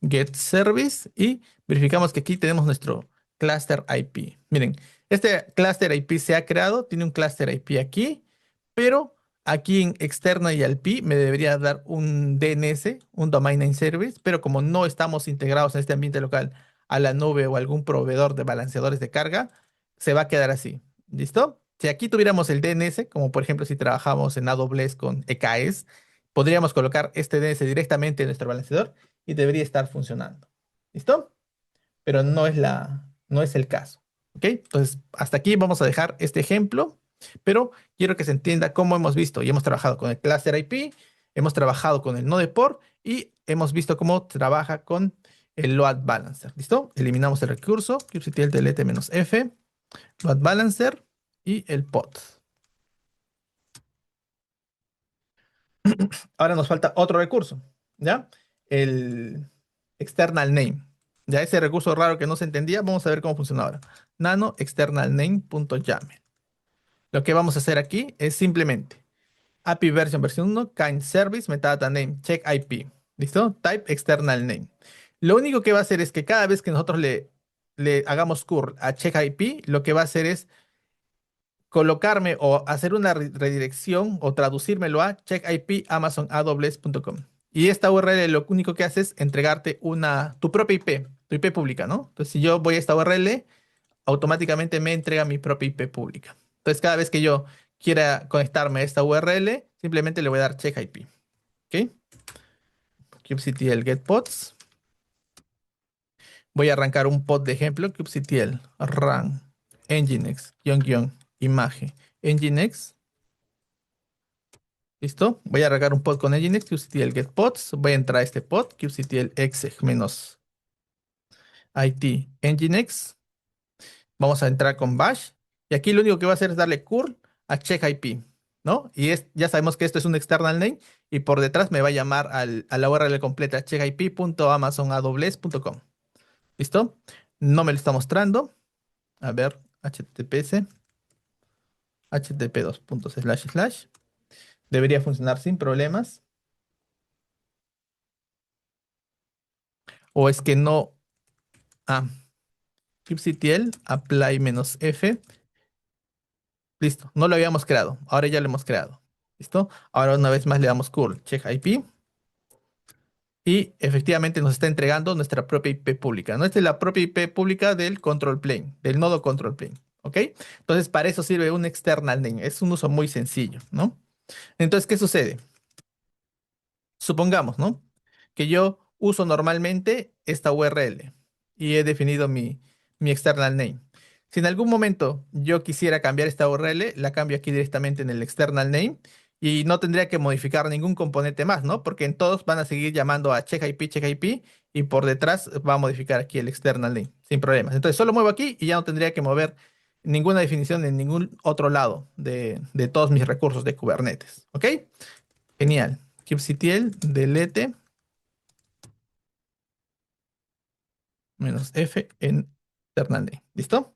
get service y verificamos que aquí tenemos nuestro cluster IP. Miren, este cluster IP se ha creado, tiene un cluster IP aquí, pero Aquí en externa y al pi me debería dar un DNS, un Domain Name Service, pero como no estamos integrados en este ambiente local a la nube o algún proveedor de balanceadores de carga, se va a quedar así. ¿Listo? Si aquí tuviéramos el DNS, como por ejemplo si trabajamos en AWS con EKS, podríamos colocar este DNS directamente en nuestro balanceador y debería estar funcionando. ¿Listo? Pero no es el caso. ¿Ok? Entonces, hasta aquí vamos a dejar este ejemplo, pero quiero que se entienda cómo hemos visto y hemos trabajado con el cluster IP, hemos trabajado con el node port y hemos visto cómo trabaja con el load balancer. ¿Listo? Eliminamos el recurso, kubectl delete "-f", load balancer y el pod. Ahora nos falta otro recurso, ¿ya? El external name. Ya ese recurso raro que no se entendía, vamos a ver cómo funciona ahora. Nano external name.yaml. Lo que vamos a hacer aquí es simplemente API versión 1, kind service, metadata name, check IP. ¿Listo? Type external name. Lo único que va a hacer es que cada vez que nosotros le hagamos curl a check IP, lo que va a hacer es colocarme o hacer una redirección o traducírmelo a checkip.amazonaws.com. Y esta URL lo único que hace es entregarte tu propia IP, tu IP pública, ¿no? Entonces, si yo voy a esta URL, automáticamente me entrega mi propia IP pública. Entonces, cada vez que yo quiera conectarme a esta URL, simplemente le voy a dar check IP. ¿Ok? kubectl get pods. Voy a arrancar un pod de ejemplo, kubectl run nginx image nginx. ¿Listo? Voy a arrancar un pod con nginx, kubectl get pods. Voy a entrar a este pod, kubectl exec menos it nginx. Vamos a entrar con bash. Y aquí lo único que va a hacer es darle curl a check IP, ¿no? Ya sabemos que esto es un external name y por detrás me va a llamar a la URL completa checkip.amazonaws.com. ¿Listo? No me lo está mostrando. A ver, https http:// debería funcionar sin problemas. O es que no. Ah, kubectl apply-f. Listo, no lo habíamos creado. Ahora ya lo hemos creado. ¿Listo? Ahora una vez más le damos curl check IP. Y efectivamente nos está entregando nuestra propia IP pública. No, esta es la propia IP pública del control plane, del nodo control plane. ¿Ok? Entonces, para eso sirve un external name. Es un uso muy sencillo, ¿no? Entonces, ¿qué sucede? Supongamos, ¿no? Que yo uso normalmente esta URL y he definido mi external name. Si en algún momento yo quisiera cambiar esta URL, la cambio aquí directamente en el external name y no tendría que modificar ningún componente más, ¿no? Porque en todos van a seguir llamando a check IP y por detrás va a modificar aquí el external name sin problemas. Entonces solo muevo aquí y ya no tendría que mover ninguna definición en ningún otro lado de todos mis recursos de Kubernetes. ¿Ok? Genial. kubectl delete "-f en external name". ¿Listo?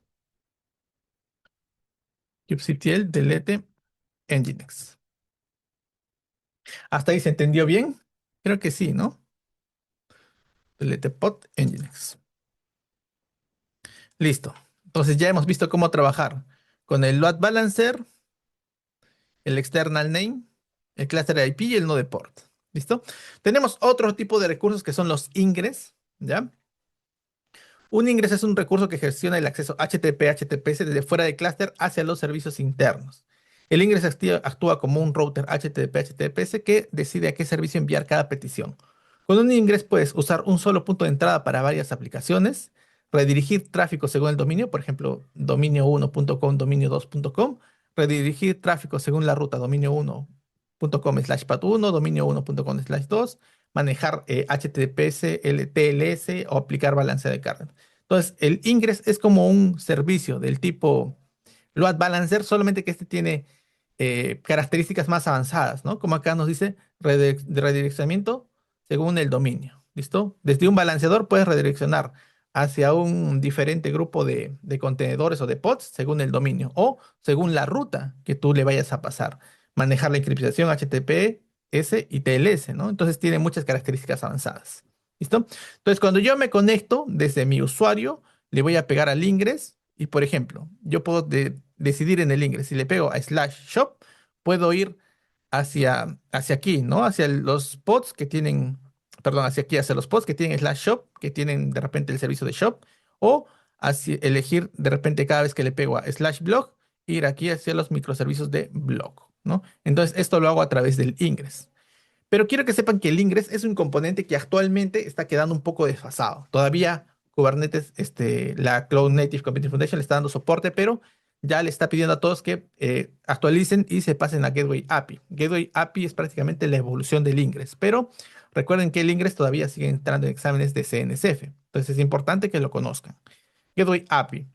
kubectl delete nginx. ¿Hasta ahí se entendió bien? Creo que sí, ¿no? Delete pod nginx. Listo. Entonces ya hemos visto cómo trabajar con el load balancer, el external name, el cluster IP y el node port. ¿Listo? Tenemos otro tipo de recursos que son los ingress, ¿ya? Un ingress es un recurso que gestiona el acceso HTTP/HTTPS desde fuera del clúster hacia los servicios internos. El ingress actúa como un router HTTP/HTTPS que decide a qué servicio enviar cada petición. Con un ingress puedes usar un solo punto de entrada para varias aplicaciones, redirigir tráfico según el dominio, por ejemplo, dominio1.com, dominio2.com, redirigir tráfico según la ruta dominio1.com/path1, dominio1.com/2, manejar HTTPS, TLS o aplicar balance de carga. Entonces, el Ingress es como un servicio del tipo Load Balancer, solamente que este tiene características más avanzadas, ¿no? Como acá nos dice, redireccionamiento según el dominio, ¿listo? Desde un balanceador puedes redireccionar hacia un diferente grupo de contenedores o de pods según el dominio o según la ruta que tú le vayas a pasar. Manejar la encriptación HTTPS y TLS, ¿no? Entonces tiene muchas características avanzadas. ¿Listo? Entonces, cuando yo me conecto desde mi usuario, le voy a pegar al ingress y, por ejemplo, yo puedo decidir en el ingress, si le pego a /shop, puedo ir hacia aquí, ¿no? Hacia los pods que tienen, perdón, hacia aquí, hacia los pods que tienen slash shop, que tienen de repente el servicio de shop, o hacia elegir de repente cada vez que le pego a slash blog, ir aquí hacia los microservicios de blog, ¿no? Entonces, esto lo hago a través del ingress. Pero quiero que sepan que el Ingress es un componente que actualmente está quedando un poco desfasado. Todavía Kubernetes, la Cloud Native Computing Foundation le está dando soporte, pero ya le está pidiendo a todos que actualicen y se pasen a Gateway API. Gateway API es prácticamente la evolución del Ingress, pero recuerden que el Ingress todavía sigue entrando en exámenes de CNCF. Entonces es importante que lo conozcan. Gateway API.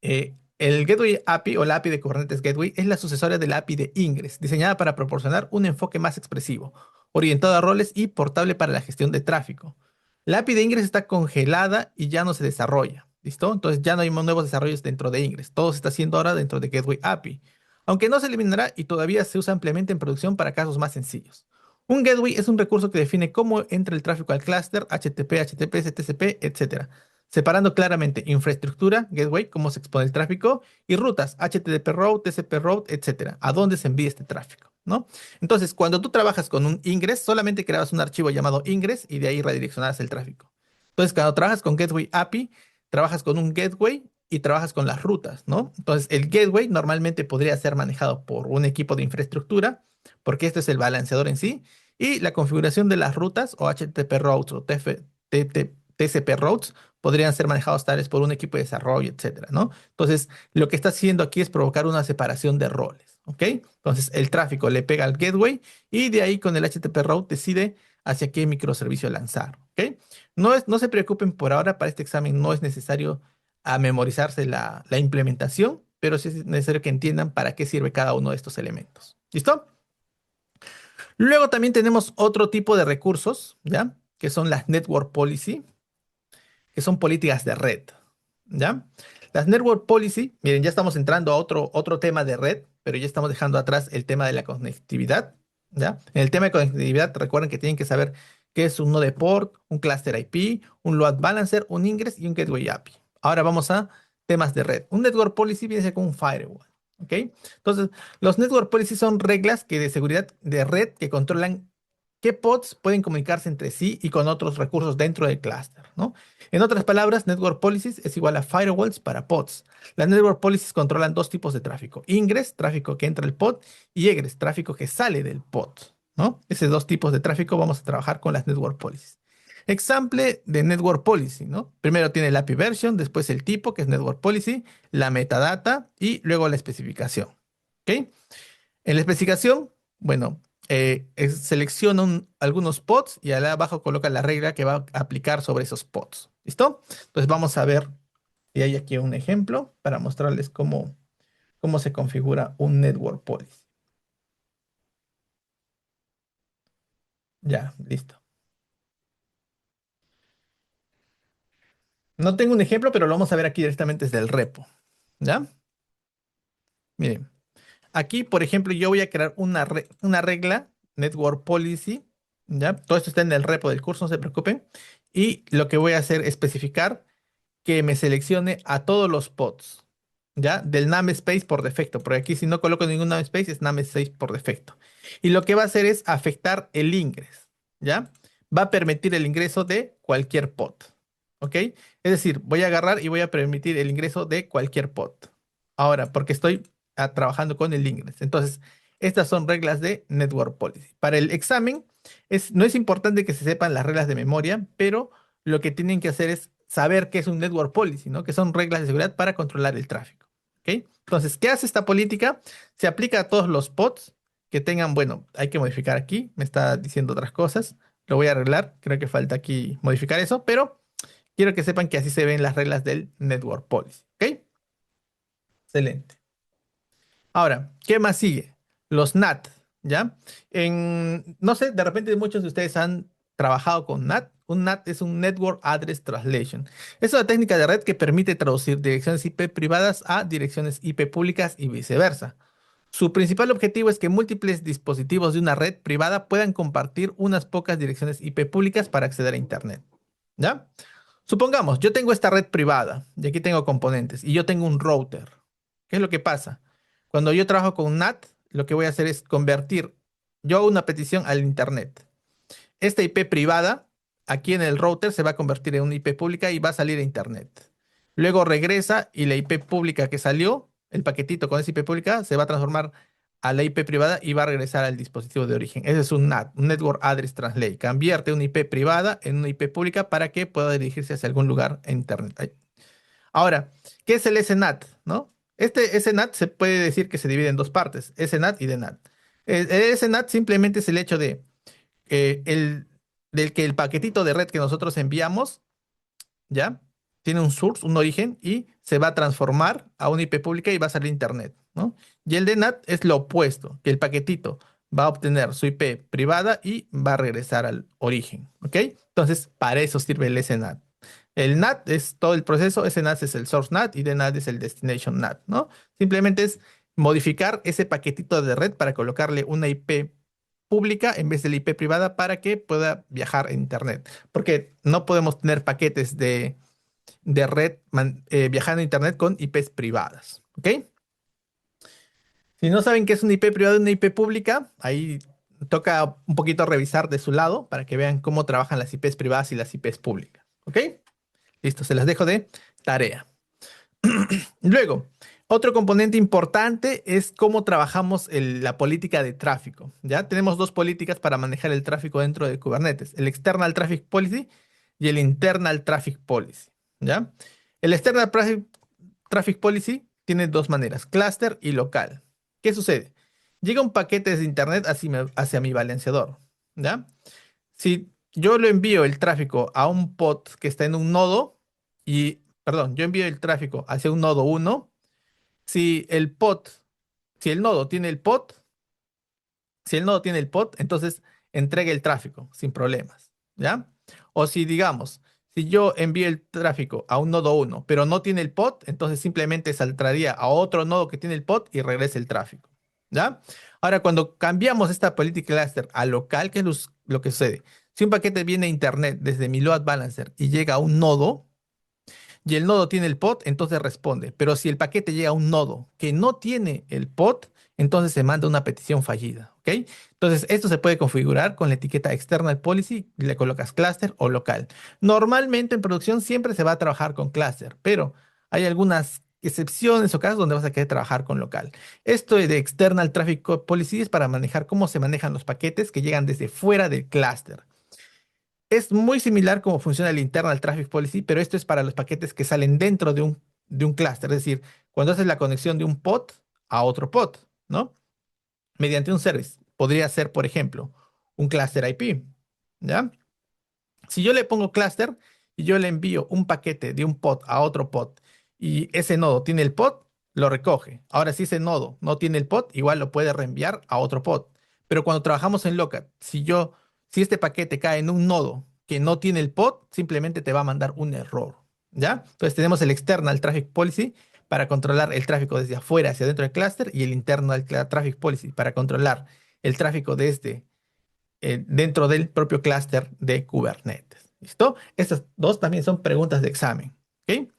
El Gateway API o la API de Kubernetes Gateway es la sucesora de la API de Ingress, diseñada para proporcionar un enfoque más expresivo, orientado a roles y portable para la gestión de tráfico. La API de Ingress está congelada y ya no se desarrolla. ¿Listo? Entonces ya no hay nuevos desarrollos dentro de Ingress. Todo se está haciendo ahora dentro de Gateway API. Aunque no se eliminará y todavía se usa ampliamente en producción para casos más sencillos. Un gateway es un recurso que define cómo entra el tráfico al clúster, HTTP, HTTPS, TCP, etcétera, separando claramente infraestructura, gateway, cómo se expone el tráfico, y rutas, HTTP route, TCP route, etcétera, a dónde se envía este tráfico, ¿no? Entonces, cuando tú trabajas con un ingress, solamente creabas un archivo llamado ingress y de ahí redireccionabas el tráfico. Entonces, cuando trabajas con Gateway API, trabajas con un gateway y trabajas con las rutas, ¿no? Entonces, el gateway normalmente podría ser manejado por un equipo de infraestructura, porque este es el balanceador en sí, y la configuración de las rutas o HTTP routes o TCP routes podrían ser manejados tales por un equipo de desarrollo, etcétera, ¿no? Entonces, lo que está haciendo aquí es provocar una separación de roles, ¿ok? Entonces, el tráfico le pega al gateway y de ahí con el HTTP route decide hacia qué microservicio lanzar, ¿ok? No se preocupen por ahora, para este examen no es necesario memorizarse la implementación, pero sí es necesario que entiendan para qué sirve cada uno de estos elementos. ¿Listo? Luego también tenemos otro tipo de recursos, ¿ya? Que son las Network Policy, que son políticas de red, ¿ya? Las Network Policy, miren, ya estamos entrando a otro tema de red, pero ya estamos dejando atrás el tema de la conectividad, ¿ya? En el tema de conectividad, recuerden que tienen que saber qué es un node port, un cluster IP, un load balancer, un ingress y un gateway API. Ahora vamos a temas de red. Un Network Policy viene a ser como un firewall, ¿ok? Entonces, los Network Policy son reglas de seguridad de red que controlan qué pods pueden comunicarse entre sí y con otros recursos dentro del clúster, ¿no? En otras palabras, Network Policies es igual a firewalls para pods. Las Network Policies controlan dos tipos de tráfico: ingress, tráfico que entra al pod, y egress, tráfico que sale del pod, ¿no? Esos dos tipos de tráfico vamos a trabajar con las Network Policies. Example de Network Policy, ¿no? Primero tiene la API version, después el tipo, que es Network Policy, la metadata y luego la especificación, ¿ok? En la especificación, bueno, selecciona algunos pods y abajo coloca la regla que va a aplicar sobre esos pods. ¿Listo? Entonces vamos a ver si hay aquí un ejemplo para mostrarles cómo se configura un network policy. Ya, listo. No tengo un ejemplo, pero lo vamos a ver aquí directamente desde el repo. ¿Ya? Miren, aquí, por ejemplo, yo voy a crear una regla, network policy. ¿Ya? Todo esto está en el repo del curso, no se preocupen. Y lo que voy a hacer es especificar que me seleccione a todos los pods, ¿ya? Del namespace por defecto, porque aquí si no coloco ningún namespace es namespace por defecto. Y lo que va a hacer es afectar el ingress, ¿ya? Va a permitir el ingreso de cualquier pod, ¿ok? Es decir, voy a agarrar y voy a permitir el ingreso de cualquier pod. Ahora, porque estoy trabajando con el ingress. Entonces, estas son reglas de Network Policy. Para el examen, no es importante que se sepan las reglas de memoria, pero lo que tienen que hacer es saber qué es un network policy, ¿no? Que son reglas de seguridad para controlar el tráfico. ¿Ok? Entonces, ¿qué hace esta política? Se aplica a todos los pods que tengan, bueno, hay que modificar aquí, me está diciendo otras cosas, lo voy a arreglar, creo que falta aquí modificar eso, pero quiero que sepan que así se ven las reglas del network policy. ¿Ok? Excelente. Ahora, ¿qué más sigue? Los NAT, ¿ya? No sé, de repente muchos de ustedes han trabajado con NAT. Un NAT es un Network Address Translation. Es una técnica de red que permite traducir direcciones IP privadas a direcciones IP públicas y viceversa. Su principal objetivo es que múltiples dispositivos de una red privada puedan compartir unas pocas direcciones IP públicas para acceder a Internet, ¿ya? Supongamos, yo tengo esta red privada y aquí tengo componentes y yo tengo un router. ¿Qué es lo que pasa? Cuando yo trabajo con NAT, lo que voy a hacer es convertir, yo hago una petición al Internet. Esta IP privada, aquí en el router, se va a convertir en una IP pública y va a salir a Internet. Luego regresa y la IP pública que salió, el paquetito con esa IP pública, se va a transformar a la IP privada y va a regresar al dispositivo de origen. Ese es un NAT, un Network Address Translate. Convierte una IP privada en una IP pública para que pueda dirigirse hacia algún lugar en Internet. Ay. Ahora, ¿qué es el SNAT? ¿No? Este SNAT se puede decir que se divide en dos partes, SNAT y DNAT. El SNAT simplemente es el hecho de del que el paquetito de red que nosotros enviamos, ¿ya? Tiene un source, un origen, y se va a transformar a una IP pública y va a salir a Internet, ¿no? Y el de NAT es lo opuesto, que el paquetito va a obtener su IP privada y va a regresar al origen, ¿ok? Entonces, para eso sirve el SNAT. El NAT es todo el proceso, SNAT es el source NAT y DNAT es el destination NAT, ¿no? Simplemente es modificar ese paquetito de red para colocarle una IP pública en vez de la IP privada para que pueda viajar en Internet. Porque no podemos tener paquetes de red viajando en Internet con IPs privadas. ¿Ok? Si no saben qué es una IP privada y una IP pública, ahí toca un poquito revisar de su lado para que vean cómo trabajan las IPs privadas y las IPs públicas. ¿Ok? Listo, se las dejo de tarea. Luego, otro componente importante es cómo trabajamos la política de tráfico. ¿Ya? Tenemos dos políticas para manejar el tráfico dentro de Kubernetes, el External Traffic Policy y el Internal Traffic Policy. ¿Ya? El External Traffic Policy tiene dos maneras, clúster y local. ¿Qué sucede? Llega un paquete de internet hacia mi balanceador. ¿Ya? Si yo le envío el tráfico a un pod que está en un nodo y, perdón, yo envío el tráfico hacia un nodo uno, si el pod, si el nodo tiene el pod, si el nodo tiene el pod, entonces entrega el tráfico sin problemas, ¿ya? O si digamos, si yo envío el tráfico a un nodo uno, pero no tiene el pod, entonces simplemente saltaría a otro nodo que tiene el pod y regresa el tráfico, ¿ya? Ahora, cuando cambiamos esta política cluster a local, ¿qué es lo que sucede? Si un paquete viene a internet desde mi load balancer y llega a un nodo, y el nodo tiene el pod, entonces responde. Pero si el paquete llega a un nodo que no tiene el pod, entonces se manda una petición fallida, ¿ok? Entonces, esto se puede configurar con la etiqueta external policy, le colocas cluster o local. Normalmente en producción siempre se va a trabajar con cluster, pero hay algunas excepciones o casos donde vas a querer trabajar con local. Esto de external traffic policy es para manejar cómo se manejan los paquetes que llegan desde fuera del cluster. Es muy similar como funciona el internal traffic policy, pero esto es para los paquetes que salen dentro de un clúster, es decir, cuando haces la conexión de un pod a otro pod, ¿no? Mediante un service. Podría ser, por ejemplo, un clúster IP, ¿ya? Si yo le pongo clúster y yo le envío un paquete de un pod a otro pod y ese nodo tiene el pod, lo recoge. Ahora, si ese nodo no tiene el pod, igual lo puede reenviar a otro pod. Pero cuando trabajamos en Locat, si este paquete cae en un nodo que no tiene el pod, simplemente te va a mandar un error, ¿ya? Entonces tenemos el External Traffic Policy para controlar el tráfico desde afuera hacia dentro del clúster y el Internal Traffic Policy para controlar el tráfico desde dentro del propio clúster de Kubernetes. ¿Listo? Estas dos también son preguntas de examen. ¿Ok?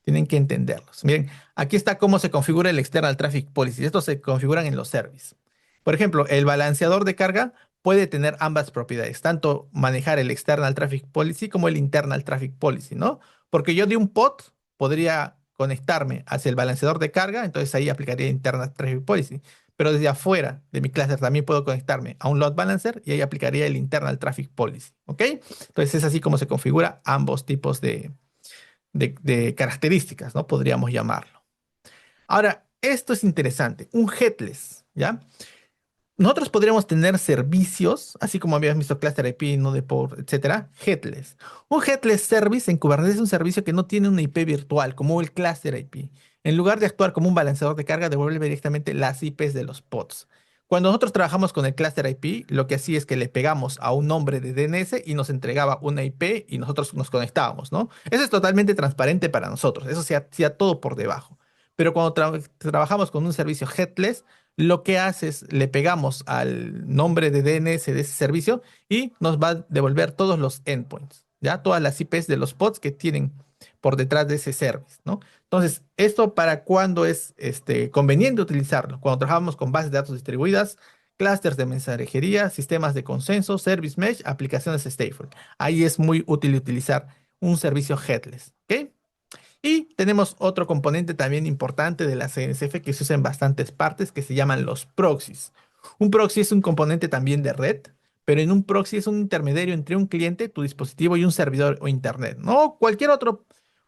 Tienen que entenderlos. Miren, aquí está cómo se configura el External Traffic Policy. Estos se configuran en los services. Por ejemplo, el balanceador de carga puede tener ambas propiedades, tanto manejar el External Traffic Policy como el Internal Traffic Policy, ¿no? Porque yo de un pod podría conectarme hacia el balanceador de carga, entonces ahí aplicaría Internal Traffic Policy. Pero desde afuera de mi cluster también puedo conectarme a un load balancer y ahí aplicaría el Internal Traffic Policy, ¿ok? Entonces es así como se configura ambos tipos de características, ¿no? Podríamos llamarlo. Ahora, esto es interesante, un headless, ¿ya? Nosotros podríamos tener servicios, así como habíamos visto Cluster IP, Node Port, etcétera, headless. Un headless service en Kubernetes es un servicio que no tiene una IP virtual, como el Cluster IP. En lugar de actuar como un balanceador de carga, devuelve directamente las IPs de los pods. Cuando nosotros trabajamos con el Cluster IP, lo que hacía es que le pegamos a un nombre de DNS y nos entregaba una IP y nosotros nos conectábamos, ¿no? Eso es totalmente transparente para nosotros, eso se hacía todo por debajo. Pero cuando trabajamos con un servicio headless, lo que hace es le pegamos al nombre de DNS de ese servicio y nos va a devolver todos los endpoints, ¿ya? Todas las IPs de los pods que tienen por detrás de ese service, ¿no? Entonces, ¿esto para cuándo es conveniente utilizarlo? Cuando trabajamos con bases de datos distribuidas, clústeres de mensajería, sistemas de consenso, service mesh, aplicaciones stateful. Ahí es muy útil utilizar un servicio headless, ¿ok? Y tenemos otro componente también importante de la CNCF que se usa en bastantes partes que se llaman los proxies. Un proxy es un componente también de red, pero en un proxy es un intermediario entre un cliente, tu dispositivo y un servidor o internet, no cualquier otra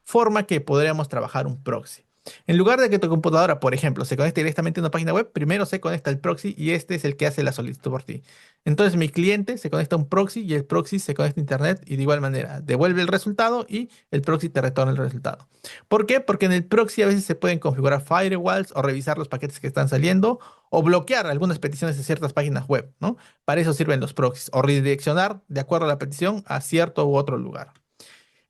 forma que podríamos trabajar un proxy. En lugar de que tu computadora, por ejemplo, se conecte directamente a una página web, primero se conecta al proxy y este es el que hace la solicitud por ti. Entonces mi cliente se conecta a un proxy y el proxy se conecta a internet y de igual manera devuelve el resultado y el proxy te retorna el resultado. ¿Por qué? Porque en el proxy a veces se pueden configurar firewalls o revisar los paquetes que están saliendo o bloquear algunas peticiones de ciertas páginas web, ¿no? Para eso sirven los proxies o redireccionar de acuerdo a la petición a cierto u otro lugar.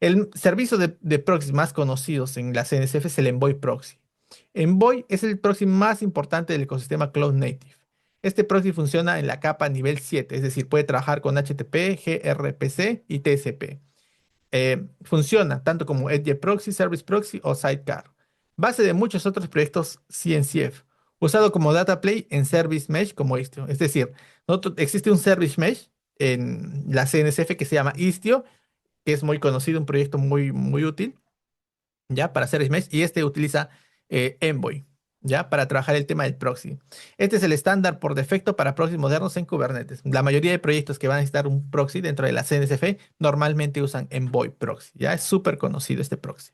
El servicio de proxies más conocidos en la CNCF es el Envoy Proxy. Envoy es el proxy más importante del ecosistema Cloud Native. Este proxy funciona en la capa nivel 7, es decir, puede trabajar con HTTP, gRPC y TCP. Funciona tanto como Edge Proxy, Service Proxy o Sidecar. Base de muchos otros proyectos CNCF. Usado como data play en Service Mesh como Istio. Es decir, existe un Service Mesh en la CNCF que se llama Istio, que es muy conocido, un proyecto muy, muy útil, ¿ya? Para Service Mesh, y este utiliza Envoy, ¿ya? Para trabajar el tema del proxy. Este es el estándar por defecto para proxies modernos en Kubernetes. La mayoría de proyectos que van a necesitar un proxy dentro de la CNCF normalmente usan Envoy Proxy, ¿ya? Es súper conocido este proxy.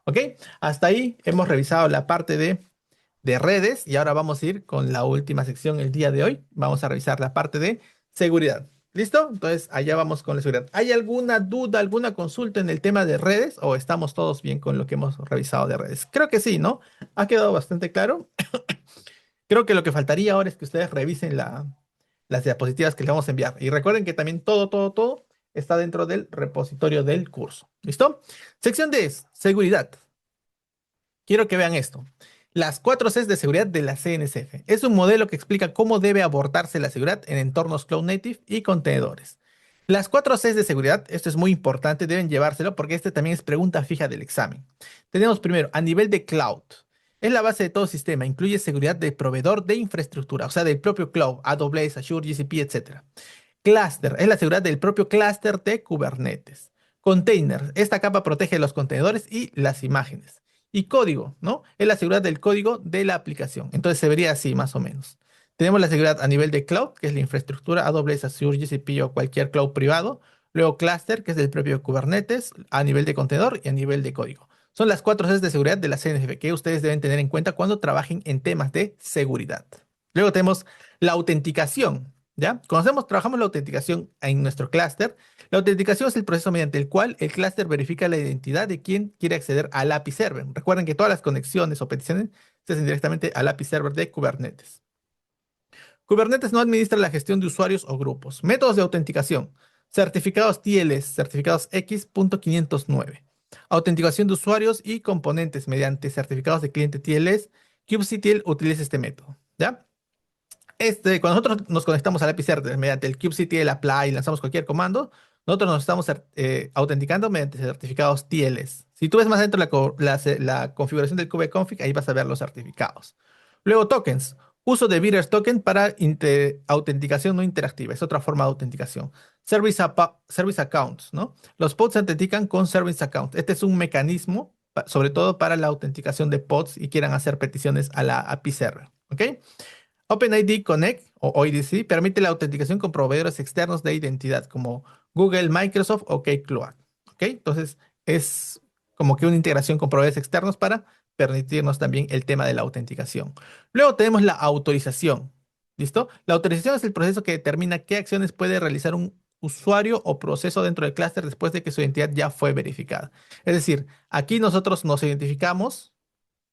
¿Ok? Hasta ahí hemos revisado la parte de redes y ahora vamos a ir con la última sección el día de hoy. Vamos a revisar la parte de seguridad. ¿Listo? Entonces, allá vamos con la seguridad. ¿Hay alguna duda, alguna consulta en el tema de redes o estamos todos bien con lo que hemos revisado de redes? Creo que sí, ¿no? Ha quedado bastante claro. Creo que lo que faltaría ahora es que ustedes revisen las diapositivas que les vamos a enviar. Y recuerden que también todo está dentro del repositorio del curso. ¿Listo? Sección de seguridad. Quiero que vean esto. Las 4 Cs de seguridad de la CNCF. Es un modelo que explica cómo debe abordarse la seguridad en entornos cloud native y contenedores. Las 4 Cs de seguridad, esto es muy importante, deben llevárselo porque este también es pregunta fija del examen. Tenemos primero, a nivel de cloud. Es la base de todo sistema, incluye seguridad de proveedor de infraestructura, o sea, del propio cloud, AWS, Azure, GCP, etc. Cluster, es la seguridad del propio clúster de Kubernetes. Container, esta capa protege los contenedores y las imágenes. Y código, ¿no? Es la seguridad del código de la aplicación. Entonces se vería así, más o menos. Tenemos la seguridad a nivel de cloud, que es la infraestructura, AWS, Azure, GCP o cualquier cloud privado. Luego cluster, que es del propio Kubernetes, a nivel de contenedor y a nivel de código. Son las 4 Cs de seguridad de la CNCF que ustedes deben tener en cuenta cuando trabajen en temas de seguridad. Luego tenemos la autenticación. ¿Ya? Cuando trabajamos la autenticación en nuestro clúster, la autenticación es el proceso mediante el cual el clúster verifica la identidad de quien quiere acceder al API server. Recuerden que todas las conexiones o peticiones se hacen directamente al API server de Kubernetes. Kubernetes no administra la gestión de usuarios o grupos. Métodos de autenticación. Certificados TLS, certificados X.509. Autenticación de usuarios y componentes mediante certificados de cliente TLS. kubectl utiliza este método. ¿Ya? Cuando nosotros nos conectamos al API Server mediante el kubectl apply y lanzamos cualquier comando, nosotros nos estamos autenticando mediante certificados TLS. Si tú ves más adentro la configuración del kubeconfig, ahí vas a ver los certificados. Luego, tokens. Uso de Bearer Token para autenticación no interactiva. Es otra forma de autenticación. Service Accounts, ¿no? Los pods se autentican con Service Accounts. Este es un mecanismo, sobre todo para la autenticación de pods y quieran hacer peticiones a la API Server. ¿Ok? OpenID Connect o OIDC permite la autenticación con proveedores externos de identidad como Google, Microsoft o K-Cloud. ¿Ok? Entonces es como que una integración con proveedores externos para permitirnos también el tema de la autenticación. Luego tenemos la autorización. ¿Listo? La autorización es el proceso que determina qué acciones puede realizar un usuario o proceso dentro del clúster después de que su identidad ya fue verificada. Es decir, aquí nosotros nos identificamos,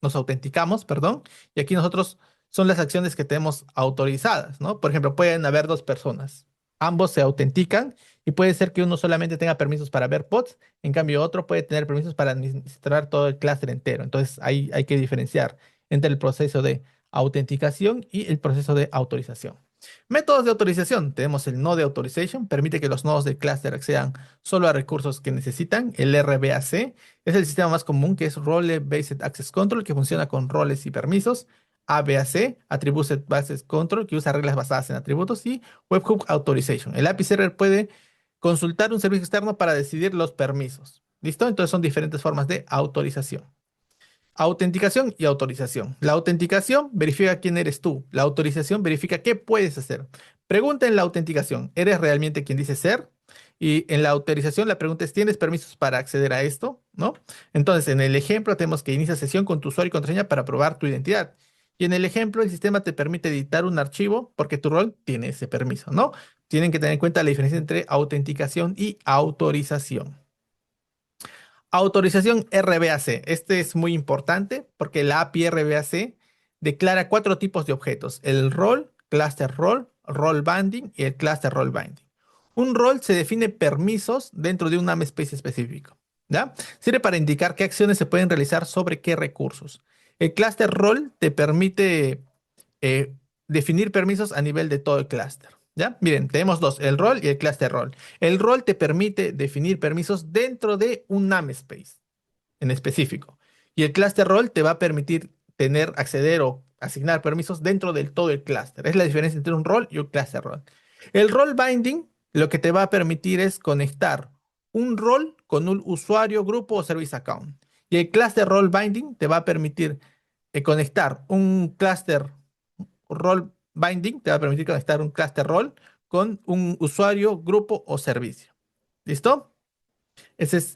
nos autenticamos, perdón, y aquí nosotros son las acciones que tenemos autorizadas, ¿no? Por ejemplo, pueden haber dos personas, ambos se autentican y puede ser que uno solamente tenga permisos para ver pods, en cambio otro puede tener permisos para administrar todo el clúster entero. Entonces, ahí hay que diferenciar entre el proceso de autenticación y el proceso de autorización. Métodos de autorización. Tenemos el Node Authorization, permite que los nodos del clúster accedan solo a recursos que necesitan. El RBAC es el sistema más común, que es Role Based Access Control, que funciona con roles y permisos. ABAC, Attributed Based Control, que usa reglas basadas en atributos. Y Webhook Authorization. El API Server puede consultar un servicio externo para decidir los permisos. ¿Listo? Entonces son diferentes formas de autorización. Autenticación y autorización. La autenticación verifica quién eres tú. La autorización verifica qué puedes hacer. Pregunta en la autenticación, ¿eres realmente quien dice ser? Y en la autorización la pregunta es, ¿tienes permisos para acceder a esto? ¿No? Entonces, en el ejemplo tenemos que inicia sesión con tu usuario y contraseña para probar tu identidad. Y en el ejemplo, el sistema te permite editar un archivo porque tu rol tiene ese permiso, ¿no? Tienen que tener en cuenta la diferencia entre autenticación y autorización. Autorización RBAC. Este es muy importante porque la API RBAC declara cuatro tipos de objetos: el role, cluster role, role binding y el cluster role binding. Un role se define permisos dentro de un namespace específico. ¿Ya? Sirve para indicar qué acciones se pueden realizar sobre qué recursos. El cluster role te permite eh, definir permisos a nivel de todo el clúster. ¿Ya? Miren, tenemos dos, el role y el cluster role. El role te permite definir permisos dentro de un namespace en específico. Y el cluster role te va a permitir tener, acceder o asignar permisos dentro del todo el clúster. Es la diferencia entre un role y un cluster role. El role binding lo que te va a permitir es conectar un role con un usuario, grupo o service account. Y el cluster role binding te va a permitir conectar un cluster role binding, te va a permitir conectar un cluster role con un usuario, grupo o servicio. ¿Listo?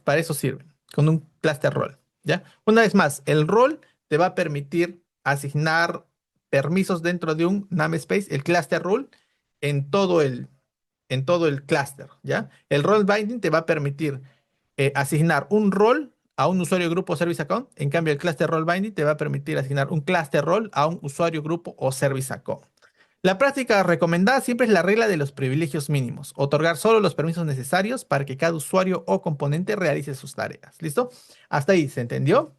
Para eso sirve, con un cluster role. ¿Ya? Una vez más, el role te va a permitir asignar permisos dentro de un namespace, el cluster role, en todo el clúster. ¿Ya? El role binding te va a permitir asignar un role a un usuario, grupo o service account. En cambio, el cluster role binding te va a permitir asignar un cluster role a un usuario, grupo o service account. La práctica recomendada siempre es la regla de los privilegios mínimos. Otorgar solo los permisos necesarios para que cada usuario o componente realice sus tareas. ¿Listo? Hasta ahí, ¿se entendió?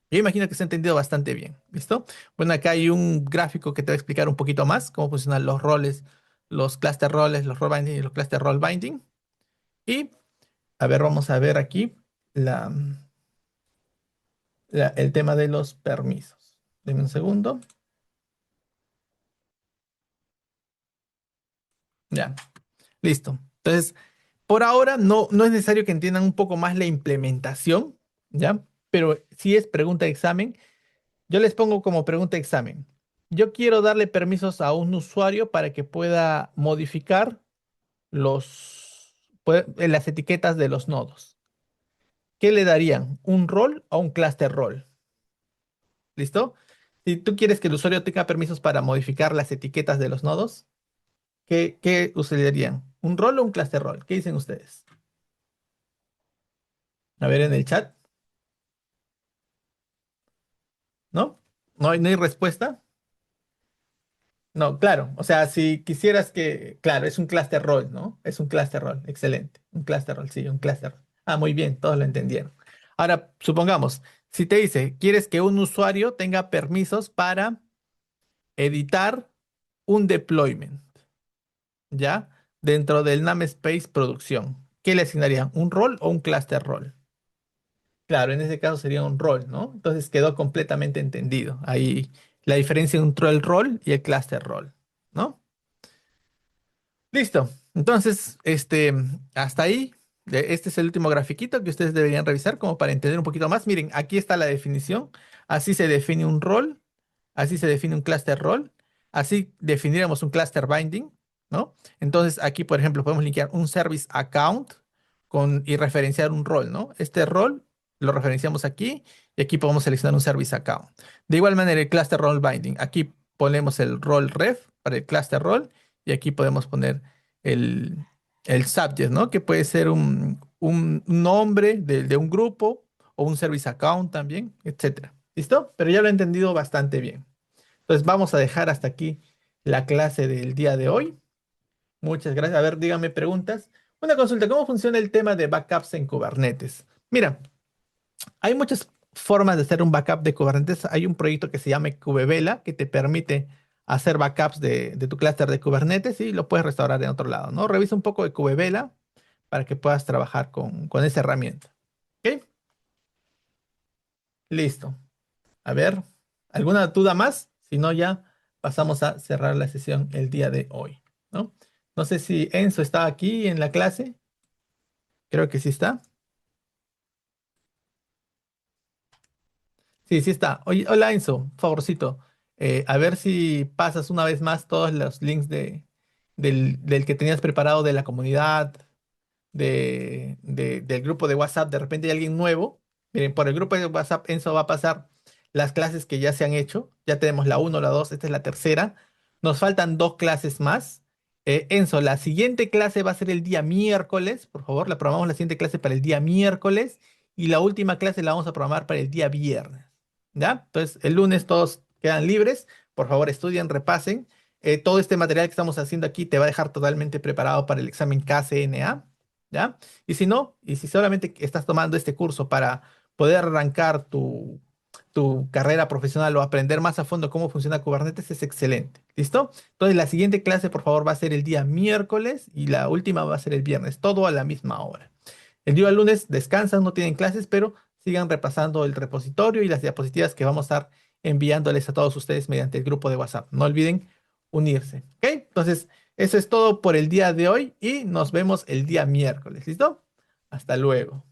Yo imagino que se ha entendido bastante bien. ¿Listo? Bueno, acá hay un gráfico que te va a explicar un poquito más cómo funcionan los roles, los cluster roles, los role binding y los cluster role binding. Y, a ver, vamos a ver aquí la, el tema de los permisos. Deme un segundo. Ya, listo. Entonces, por ahora no es necesario que entiendan un poco más la implementación, ¿ya? Pero si es pregunta de examen, yo les pongo como pregunta de examen. Yo quiero darle permisos a un usuario para que pueda modificar las etiquetas de los nodos. ¿Qué le darían? ¿Un rol o un cluster role? ¿Listo? Si tú quieres que el usuario tenga permisos para modificar las etiquetas de los nodos, ¿qué utilizarían? ¿Un rol o un cluster role? ¿Qué dicen ustedes? A ver en el chat, ¿no? ¿No hay respuesta? No, claro. O sea, si quisieras que, claro, es un cluster role, ¿no? Es un cluster role. Excelente. Un cluster role, sí, un cluster role. Ah, muy bien, todos lo entendieron. Ahora, supongamos, si te dice, quieres que un usuario tenga permisos para editar un deployment, ¿ya? Dentro del namespace producción. ¿Qué le asignarían? ¿Un rol o un cluster role? Claro, en ese caso sería un rol, ¿no? Entonces quedó completamente entendido. Ahí la diferencia entre el rol y el cluster role, ¿no? Listo. Entonces, hasta ahí. Este es el último grafiquito que ustedes deberían revisar como para entender un poquito más. Miren, aquí está la definición. Así se define un rol, así se define un cluster role, así definiríamos un cluster binding, ¿no? Entonces, aquí, por ejemplo, podemos linkear un service account y referenciar un rol, ¿no? Este rol lo referenciamos aquí y aquí podemos seleccionar un service account. De igual manera, el cluster role binding. Aquí ponemos el role ref para el cluster role y aquí podemos poner el, el subject, ¿no? Que puede ser un nombre de un grupo o un service account también, etcétera. ¿Listo? Pero ya lo he entendido bastante bien. Entonces vamos a dejar hasta aquí la clase del día de hoy. Muchas gracias. A ver, díganme preguntas. Una consulta, ¿cómo funciona el tema de backups en Kubernetes? Mira, hay muchas formas de hacer un backup de Kubernetes. Hay un proyecto que se llama Kubevela que te permite hacer backups de tu clúster de Kubernetes y lo puedes restaurar en otro lado, ¿no? Revisa un poco de Kubevela para que puedas trabajar con esa herramienta. ¿Ok? Listo. A ver, ¿alguna duda más? Si no, ya pasamos a cerrar la sesión el día de hoy, ¿no? No sé si Enzo está aquí en la clase. Creo que sí está. Sí, sí está. Oye, hola Enzo, favorcito. A ver si pasas una vez más todos los links del que tenías preparado de la comunidad, del grupo de WhatsApp. De repente hay alguien nuevo. Miren, por el grupo de WhatsApp Enzo va a pasar las clases que ya se han hecho. Ya tenemos la uno, la 2, esta es la tercera. Nos faltan dos clases más. Enzo, la siguiente clase va a ser el día miércoles. Por favor, la programamos la siguiente clase para el día miércoles. Y la última clase la vamos a programar para el día viernes. ¿Ya? Entonces, el lunes todos quedan libres. Por favor, estudien, repasen. Todo este material que estamos haciendo aquí te va a dejar totalmente preparado para el examen KCNA. ¿Ya? Y si no, y si solamente estás tomando este curso para poder arrancar tu carrera profesional o aprender más a fondo cómo funciona Kubernetes, es excelente. ¿Listo? Entonces, la siguiente clase, por favor, va a ser el día miércoles y la última va a ser el viernes, todo a la misma hora. El día lunes descansan, no tienen clases, pero sigan repasando el repositorio y las diapositivas que vamos a estar enviándoles a todos ustedes mediante el grupo de WhatsApp. No olviden unirse. ¿Ok? Entonces, eso es todo por el día de hoy y nos vemos el día miércoles. ¿Listo? Hasta luego.